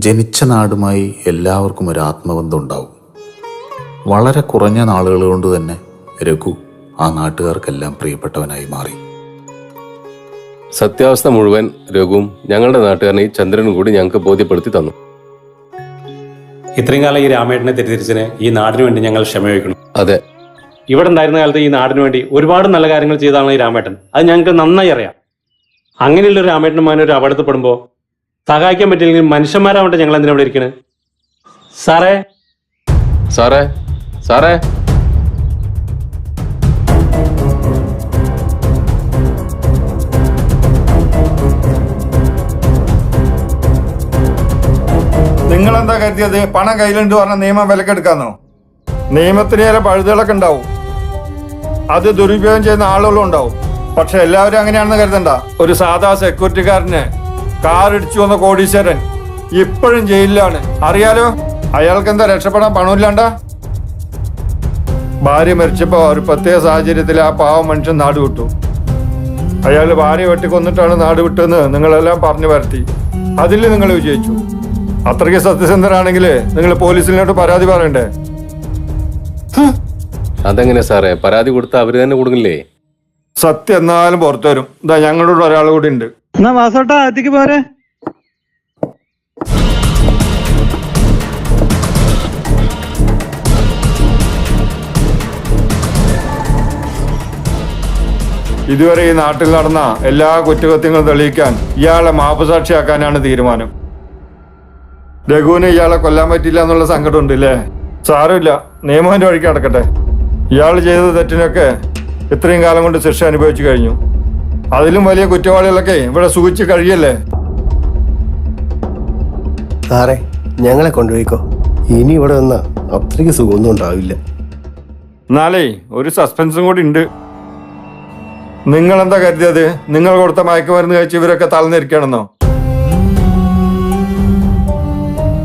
[SPEAKER 1] ജനിച്ച നാടുമായി എല്ലാവർക്കും ഒരു ആത്മബന്ധം ഉണ്ടാവും. വളരെ കുറഞ്ഞ നാളുകൾ കൊണ്ട് തന്നെ രഘു ആ നാട്ടുകാർക്കെല്ലാം പ്രിയപ്പെട്ടവനായി മാറി.
[SPEAKER 21] സത്യാവസ്ഥ മുഴുവൻ രഘുവും ഞങ്ങളുടെ നാട്ടുകാരനെ ഈ ചന്ദ്രനും കൂടി ഞങ്ങൾക്ക് ബോധ്യപ്പെടുത്തി തന്നു.
[SPEAKER 3] ഇത്രയും കാലം ഈ രാമേട്ടനെ തെറ്റിദ്ധരിച്ചതിന് ഈ നാടിനു വേണ്ടി ഞങ്ങൾ ക്ഷമ ചോദിക്കണം.
[SPEAKER 21] അതെ,
[SPEAKER 3] ഇവിടെ ഉണ്ടായിരുന്ന കാലത്ത് ഈ നാടിനു വേണ്ടി ഒരുപാട് നല്ല കാര്യങ്ങൾ ചെയ്തതാണ് ഈ രാമേട്ടൻ. അത് ഞങ്ങൾക്ക് നന്നായി അറിയാം. അങ്ങനെയുള്ള ഒരു രാമേട്ടനുമാനെ ഒരു അപകടത്തിൽപ്പെടുമ്പോൾ സഹായിക്കാൻ പറ്റില്ലെങ്കിൽ മനുഷ്യന്മാരാവട്ടെ ഞങ്ങൾ എന്തിനാ ഇവിടെ ഇരിക്കണേ? സാറേ
[SPEAKER 21] സാറേ സാറേ
[SPEAKER 2] നിങ്ങളെന്താ കരുതിയത് പണം കയ്യിലുണ്ട് പറഞ്ഞ നിയമം വിലക്കെടുക്കാന്നോ? നിയമത്തിന് ചില പഴുതുകളൊക്കെ ഉണ്ടാവും, അത് ദുരുപയോഗം ചെയ്യുന്ന ആളുകളും ഉണ്ടാവും. പക്ഷെ എല്ലാവരും അങ്ങനെയാണെന്ന് കരുതണ്ട. ഒരു സാധാ സെക്യൂരിറ്റിക്കാരന് കാർ ഇടിച്ചു വന്ന കോടീശ്വരൻ ഇപ്പോഴും ജയിലിലാണ്, അറിയാലോ. അയാൾക്ക് എന്താ രക്ഷപ്പെടാൻ പണമില്ലാണ്ട? ഭാര്യ മരിച്ചപ്പോ ഒരു പ്രത്യേക സാഹചര്യത്തിൽ ആ പാവം മനുഷ്യൻ നാട് വിട്ടു. അയാൾ ഭാര്യ വെട്ടിക്കൊന്നിട്ടാണ് നാട് വിട്ടതെന്ന് നിങ്ങളെല്ലാം പറഞ്ഞു വരുത്തി. അതിൽ നിങ്ങൾ വിജയിച്ചു. അത്രയ്ക്ക് സത്യസന്ധരാണെങ്കിൽ നിങ്ങൾ പോലീസിനോട് പരാതി പറയണ്ടേ?
[SPEAKER 21] അതെങ്ങനെ സാറേ? പരാതി കൊടുത്താൽ അവര് തന്നെ കൊടുക്കില്ലേ?
[SPEAKER 2] സത്യം എന്നാലും പുറത്തു വരും. ഇതാ ഞങ്ങളോട് ഒരാൾ കൂടി ഉണ്ട്.
[SPEAKER 6] എന്നാ വാസോട്ടാ അകത്തേക്ക് പോരെ.
[SPEAKER 2] ഇതുവരെ ഈ നാട്ടിൽ നടന്ന എല്ലാ കുറ്റകൃത്യങ്ങളും തെളിയിക്കാൻ ഇയാളെ മാപ്പുസാക്ഷിയാക്കാനാണ് തീരുമാനം. രഘുവിന് ഇയാളെ കൊല്ലാൻ പറ്റില്ല എന്നുള്ള സങ്കടം ഉണ്ട് അല്ലേ? സാരമില്ല, നിയമത്തിന്റെ വഴിക്ക് നടക്കട്ടെ. ഇയാൾ ചെയ്ത തെറ്റിനൊക്കെ ഇത്രയും കാലം കൊണ്ട് ശിക്ഷ അനുഭവിച്ചു കഴിഞ്ഞു. അതിലും വലിയ കുറ്റവാളികളൊക്കെ ഇവിടെ സുഖിച്ച് കഴിയല്ലേ?
[SPEAKER 15] സാറേ, ഞങ്ങളെ കൊണ്ടുപോയിക്കോ. ഇനി ഇവിടെ വന്നാ അത്രയ്ക്ക് സുഖമൊന്നും ഉണ്ടാവില്ല.
[SPEAKER 2] എന്നാലേ ഒരു സസ്പെൻസും കൂടി ഉണ്ട്. നിങ്ങളെന്താ കരുതിയത് നിങ്ങൾ കൊടുത്ത മയക്കുമരുന്ന് കഴിച്ച് ഇവരൊക്കെ തളർന്നിരിക്കണമെന്നോ?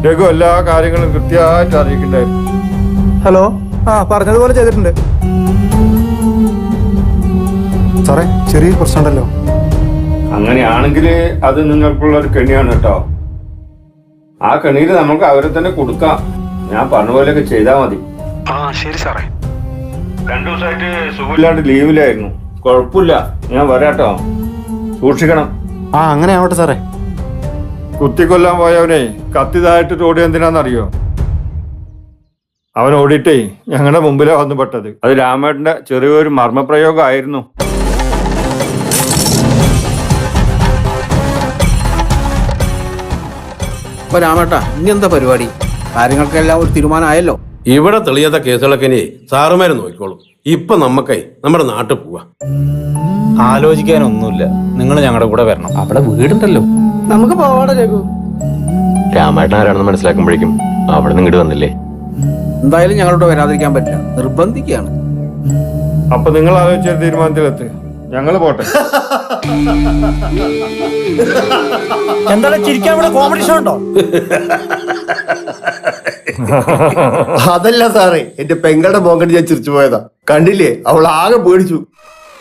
[SPEAKER 2] രഘു എല്ലാ കാര്യങ്ങളും കൃത്യമായിട്ട് അറിയിക്കണ്ടായിരുന്നു.
[SPEAKER 6] ഹലോ, പറഞ്ഞതുപോലെ ചെയ്തിട്ടുണ്ട് സാറേ. ചെറിയൊരു പ്രശ്നമുണ്ടല്ലോ.
[SPEAKER 2] അങ്ങനെയാണെങ്കിൽ അത് നിങ്ങൾക്കുള്ള ഒരു കെണിയാണ് കേട്ടോ. ആ കെണിയിൽ നമുക്ക് അവരെ തന്നെ കൊടുക്കാം. ഞാൻ പറഞ്ഞ പോലെയൊക്കെ ചെയ്താൽ മതി.
[SPEAKER 6] ശരി സാറേ.
[SPEAKER 2] 2 ദിവസമായിട്ട് സുഖമില്ലാണ്ട് ലീവിലായിരുന്നു. കുഴപ്പമില്ല, ഞാൻ വരാട്ടോ. സൂക്ഷിക്കണം.
[SPEAKER 6] അങ്ങനെ ആവട്ടെ സാറേ.
[SPEAKER 2] കുത്തിക്കൊല്ലാൻ പോയവനെ കത്തിതായിട്ട് ഓടി എന്തിനാന്നറിയോ? അവൻ ഓടിയിട്ടേ ഞങ്ങളുടെ മുമ്പിലാണ് വന്നു പെട്ടത്. അത് രാമേട്ടന്റെ ചെറിയൊരു മർമ്മപ്രയോഗമായിരുന്നു.
[SPEAKER 20] അപ്പൊ രാമേട്ടാ, ഇനി എന്താ പരിപാടി? കാര്യങ്ങൾക്കെല്ലാം ഒരു തീരുമാനമായല്ലോ. ഇവിടെ തെളിയാത്ത കേസുകളൊക്കെ ഇനി സാറുമാര് നോക്കിക്കോളും. ഇപ്പൊ നമ്മക്കേ നമ്മുടെ നാട്ടിൽ പോവാ.
[SPEAKER 7] ആലോചിക്കാനൊന്നുമില്ല, നിങ്ങൾ ഞങ്ങളുടെ കൂടെ വരണം.
[SPEAKER 4] അവിടെ വീടുണ്ടല്ലോ.
[SPEAKER 6] നമുക്ക് പോവാടെ രഘു.
[SPEAKER 18] രാമേട്ടൻ ആരാണെന്ന് മനസ്സിലാക്കുമ്പോഴേക്കും അവിടെ നിന്ന് ഇങ്ങോട്ട് വന്നില്ലേ?
[SPEAKER 20] എന്തായാലും ഞങ്ങളോട് വരാതിരിക്കാൻ പറ്റില്ല, നിർബന്ധിക്കുകയാണ്.
[SPEAKER 2] അപ്പൊ നിങ്ങൾ ആലോചിച്ച തീരുമാനത്തിലെത്ത്. ഞങ്ങള് പോട്ടെ.
[SPEAKER 8] എന്താണ് ചിരിക്കാൻ ഇവിടെ കോമഡി ഷോ ഉണ്ടോ?
[SPEAKER 15] അതല്ല സാറേ, എന്റെ പെങ്ങളുടെ മോങ്കണ്ടി ഞാൻ ചിരിച്ചു പോയതാ. കണ്ടില്ലേ, അവൾ ആകെ പേടിച്ചു.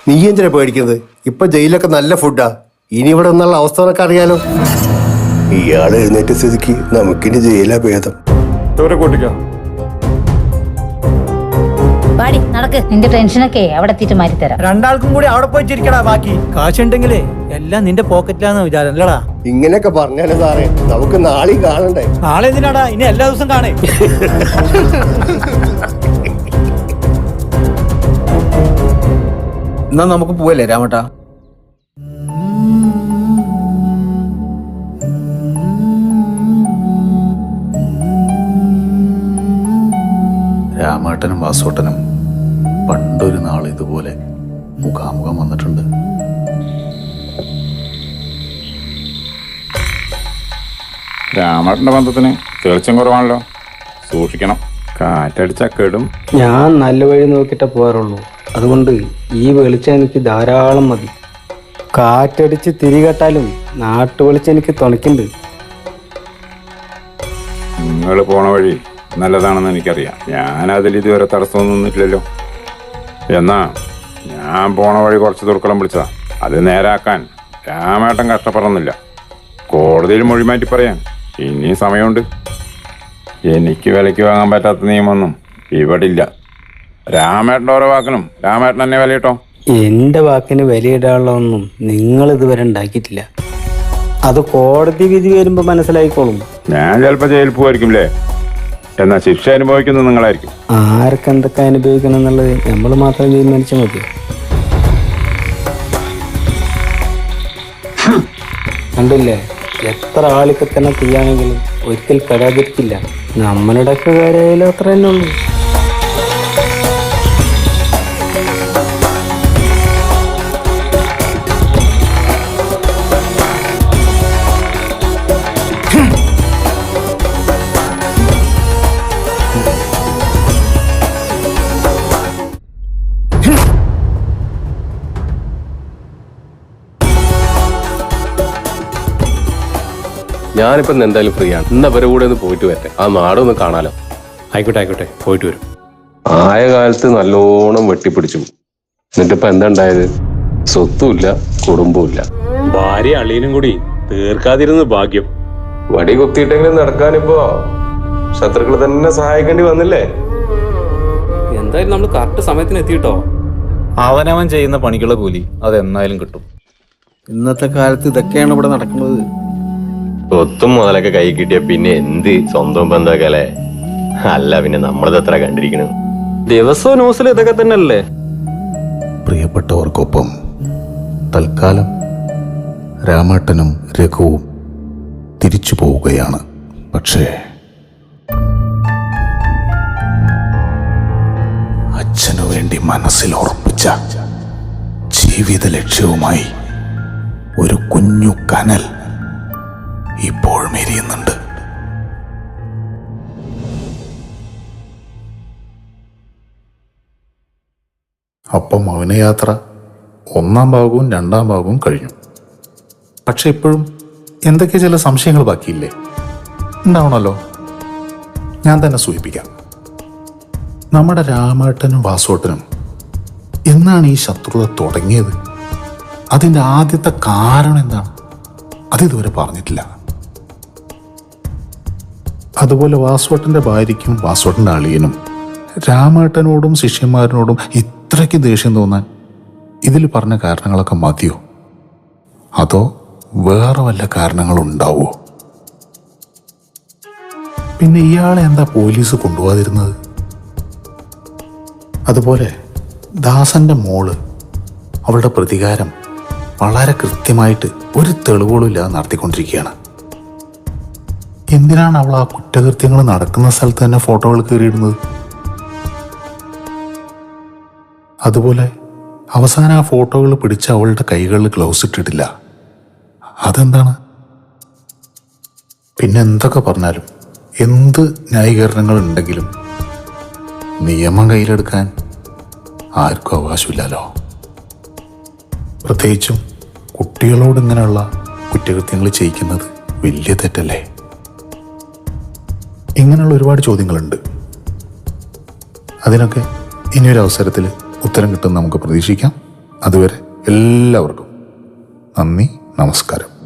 [SPEAKER 15] നീ എന്തിനാ പേടിക്കുന്നത്? ഇപ്പൊ ജയിലൊക്കെ നല്ല ഫുഡാ. ഇനി ഇവിടെ ഒന്നുള്ള അവസ്ഥകളൊക്കെ അറിയാലോ. ഇയാൾ എഴുന്നേറ്റ സ്ഥിതിക്ക് നമുക്കിനി ജയിലാ ഭേദം.
[SPEAKER 2] കൂട്ടിക്കോ.
[SPEAKER 13] പാടി നടക്ക്, നിന്റെ ടെൻഷനൊക്കെ അവിടെ എത്തിയിട്ട് മാറ്റിത്തരാം.
[SPEAKER 8] രണ്ടാൾക്കും കൂടി അവിടെ പോയി ചിരിക്കടാ. ബാക്കി കാശുണ്ടെങ്കിലേ എല്ലാം നിന്റെ പോക്കറ്റിലാന്ന് വിചാരം അല്ലടാ.
[SPEAKER 15] ഇങ്ങനെയൊക്കെ പറഞ്ഞാലേ സാറേ, നമുക്ക് നാളെ കാണണ്ടേ?
[SPEAKER 8] നാളെ എന്തിനാടാ, ഇനി എല്ലാ ദിവസം കാണേ.
[SPEAKER 7] എന്നാ നമുക്ക് പോവല്ലേ രാമേട്ടാ?
[SPEAKER 1] രാമേട്ടനും വാസോട്ടനും പണ്ടൊരു നാൾ ഇതുപോലെ മുഖാമുഖം വന്നിട്ടുണ്ട്.
[SPEAKER 22] രാമേട്ടന്റെ ബന്ധത്തിന് തെളിച്ചം കുറവാണല്ലോ, സൂക്ഷിക്കണം. കാറ്റടിച്ചാ കെടും.
[SPEAKER 4] ഞാൻ നല്ല വഴി നോക്കിയിട്ടേ പോകാറുള്ളൂ. അതുകൊണ്ട് ഈ വെളിച്ചം എനിക്ക് ധാരാളം മതി. കാറ്റടിച്ച് തിരികെട്ടാലും നാട്ടു വെളിച്ചം എനിക്ക് തുണയ്ക്കുന്നുണ്ട്.
[SPEAKER 22] നിങ്ങൾ പോണ വഴി നല്ലതാണെന്ന് എനിക്കറിയാം. ഞാനതിൽ ഇതുവരെ തടസ്സമൊന്നും നിന്നിട്ടില്ലല്ലോ. എന്നാ ഞാൻ പോണ വഴി കുറച്ച് ദുർക്കളം വിളിച്ചതാ. അത് നേരാക്കാൻ രാമേട്ടൻ കഷ്ടപ്പെടുന്നില്ല. കോടതിയിൽ മൊഴി മാറ്റി പറയാൻ ഇനിയും സമയമുണ്ട്. എനിക്ക് വിലയ്ക്ക് വാങ്ങാൻ പറ്റാത്ത നിയമമൊന്നും ഇവിടെ ഇല്ല. രാമേട്ടൻ്റെ ഓരോ വാക്കിനും രാമേട്ടൻ തന്നെ വിലയിട്ടോ.
[SPEAKER 4] എൻ്റെ വാക്കിന് വിലയിടാനുള്ളതൊന്നും നിങ്ങൾ ഇതുവരെ ഉണ്ടാക്കിയിട്ടില്ല. അത് കോടതി വിധി വരുമ്പോൾ മനസ്സിലായിക്കോളും.
[SPEAKER 22] ഞാൻ ചിലപ്പോൾ ജയിലിൽ പോവായിരിക്കുംല്ലേ, എന്നാ ശിക്ഷ അനുഭവിക്കുന്നത് നിങ്ങളായിരിക്കും.
[SPEAKER 4] ആർക്ക് എന്തൊക്കെ അനുഭവിക്കണം എന്നുള്ളത് നമ്മൾ മാത്രം തീരുമാനിച്ചാൽ മതി. കണ്ടില്ലേ, എത്ര ആൾക്ക് തന്നെ ചെയ്യാണെങ്കിലും ഒരിക്കൽ കരാതിരിക്കില്ല. നമ്മളുടെ ഒക്കെ കാര്യമായാലും അത്ര തന്നെ ഉള്ളൂ.
[SPEAKER 21] ഞാനിപ്പോ എന്തായാലും ഫ്രീ ആണ്. ഇന്ന് അവരെ കൂടെ ഒന്ന് പോയിട്ട് വരട്ടെ, ആ നാടൊന്ന് കാണാലോ.
[SPEAKER 3] ആയിക്കോട്ടെ, പോയിട്ട് വരും.
[SPEAKER 21] ആയ കാലത്ത് നല്ലോണം വെട്ടിപ്പിടിച്ചു. എന്നിട്ടിപ്പോ എന്താ ഉണ്ടായത്? സ്വത്തുമില്ല, കുടുംബമില്ല.
[SPEAKER 10] ഭാര്യ അളിയനും കൂടി തീർക്കാതിരുന്ന് ഭാഗ്യം.
[SPEAKER 21] വടി കുത്തിയിട്ടെങ്കിലും നടക്കാനിപ്പോ ശത്രുക്കൾ തന്നെ സഹായിക്കേണ്ടി വന്നില്ലേ?
[SPEAKER 7] എന്തായാലും നമ്മൾ കറക്റ്റ് സമയത്തിന് എത്തിയിട്ടോ. അവനവൻ ചെയ്യുന്ന പണിക്കുള്ള കൂലി അതെന്നായാലും കിട്ടും. ഇന്നത്തെ കാലത്ത് ഇതൊക്കെയാണ് ഇവിടെ നടക്കുന്നത്.
[SPEAKER 18] സ്വത്തും മുതലൊക്കെ കൈ കിട്ടിയ പിന്നെ എന്ത് സ്വന്തം ബന്ധമൊക്കെ. അല്ല പിന്നെ നമ്മളത് എത്ര കണ്ടിരിക്കണു.
[SPEAKER 7] ദിവസവും ന്യൂസിൽ ഇതൊക്കെ തന്നെയല്ലേ.
[SPEAKER 1] പ്രിയപ്പെട്ടവർക്കൊപ്പം തൽക്കാലം രാമേട്ടനും രഘുവും തിരിച്ചു പോവുകയാണ്. പക്ഷേ അച്ഛനു വേണ്ടി മനസ്സിൽ ഉറപ്പിച്ച ജീവിത ലക്ഷ്യവുമായി ഒരു കുഞ്ഞു കനൽ ഇപ്പോഴും എരിയുന്നുണ്ട്. അപ്പം മൗനയാത്ര 1-ാം ഭാഗവും 2-ാം ഭാഗവും കഴിഞ്ഞു. പക്ഷെ ഇപ്പോഴും എന്തൊക്കെ ചില സംശയങ്ങൾ ബാക്കിയില്ലേ? ഉണ്ടാവണല്ലോ. ഞാൻ തന്നെ സൂചിപ്പിക്കാം. നമ്മുടെ രാമേട്ടനും വാസോട്ടനും എന്നാണ് ഈ ശത്രുത തുടങ്ങിയത്? അതിൻ്റെ ആദ്യത്തെ കാരണം എന്താണ്? അതിതുവരെ പറഞ്ഞിട്ടില്ല. അതുപോലെ വാസോട്ടൻ്റെ ഭാര്യയ്ക്കും വാസോട്ടൻ്റെ അളിയനും രാമേട്ടനോടും ശിഷ്യന്മാരനോടും ഇത്രയ്ക്ക് ദേഷ്യം തോന്നാൻ ഇതിൽ പറഞ്ഞ കാരണങ്ങളൊക്കെ മതിയോ? അതോ വേറെ വല്ല കാരണങ്ങളുണ്ടാവോ? പിന്നെ ഇയാളെ എന്താ പോലീസ് കൊണ്ടുപോകാതിരുന്നത്? അതുപോലെ ദാസന്റെ മോള് അവളുടെ പ്രതികാരം വളരെ കൃത്യമായിട്ട് ഒരു തെളിവുകളും ഇല്ലാതെ നടത്തിക്കൊണ്ടിരിക്കുകയാണ്. എന്തിനാണ് അവൾ ആ കുറ്റകൃത്യങ്ങൾ നടക്കുന്ന സ്ഥലത്ത് തന്നെ ഫോട്ടോകൾ കയറിയിടുന്നത്? അതുപോലെ അവസാനം ആ ഫോട്ടോകൾ പിടിച്ച് അവളുടെ കൈകളിൽ ഗ്ലൗസ് ഇട്ടിട്ടില്ല. അതെന്താണ്? പിന്നെ എന്തൊക്കെ പറഞ്ഞാലും എന്ത് ന്യായീകരണങ്ങൾ ഉണ്ടെങ്കിലും നിയമം കയ്യിലെടുക്കാൻ ആർക്കും അവകാശമില്ലല്ലോ. പ്രത്യേകിച്ചും കുട്ടികളോട് ഇങ്ങനെയുള്ള കുറ്റകൃത്യങ്ങൾ ചെയ്യിക്കുന്നത് വലിയ തെറ്റല്ലേ? ഇങ്ങനെയുള്ള ഒരുപാട് ചോദ്യങ്ങളുണ്ട്. അതിനൊക്കെ ഇനിയൊരു അവസരത്തിൽ ഉത്തരം കിട്ടുമെന്ന് നമുക്ക് പ്രതീക്ഷിക്കാം. അതുവരെ എല്ലാവർക്കും നന്ദി, നമസ്കാരം.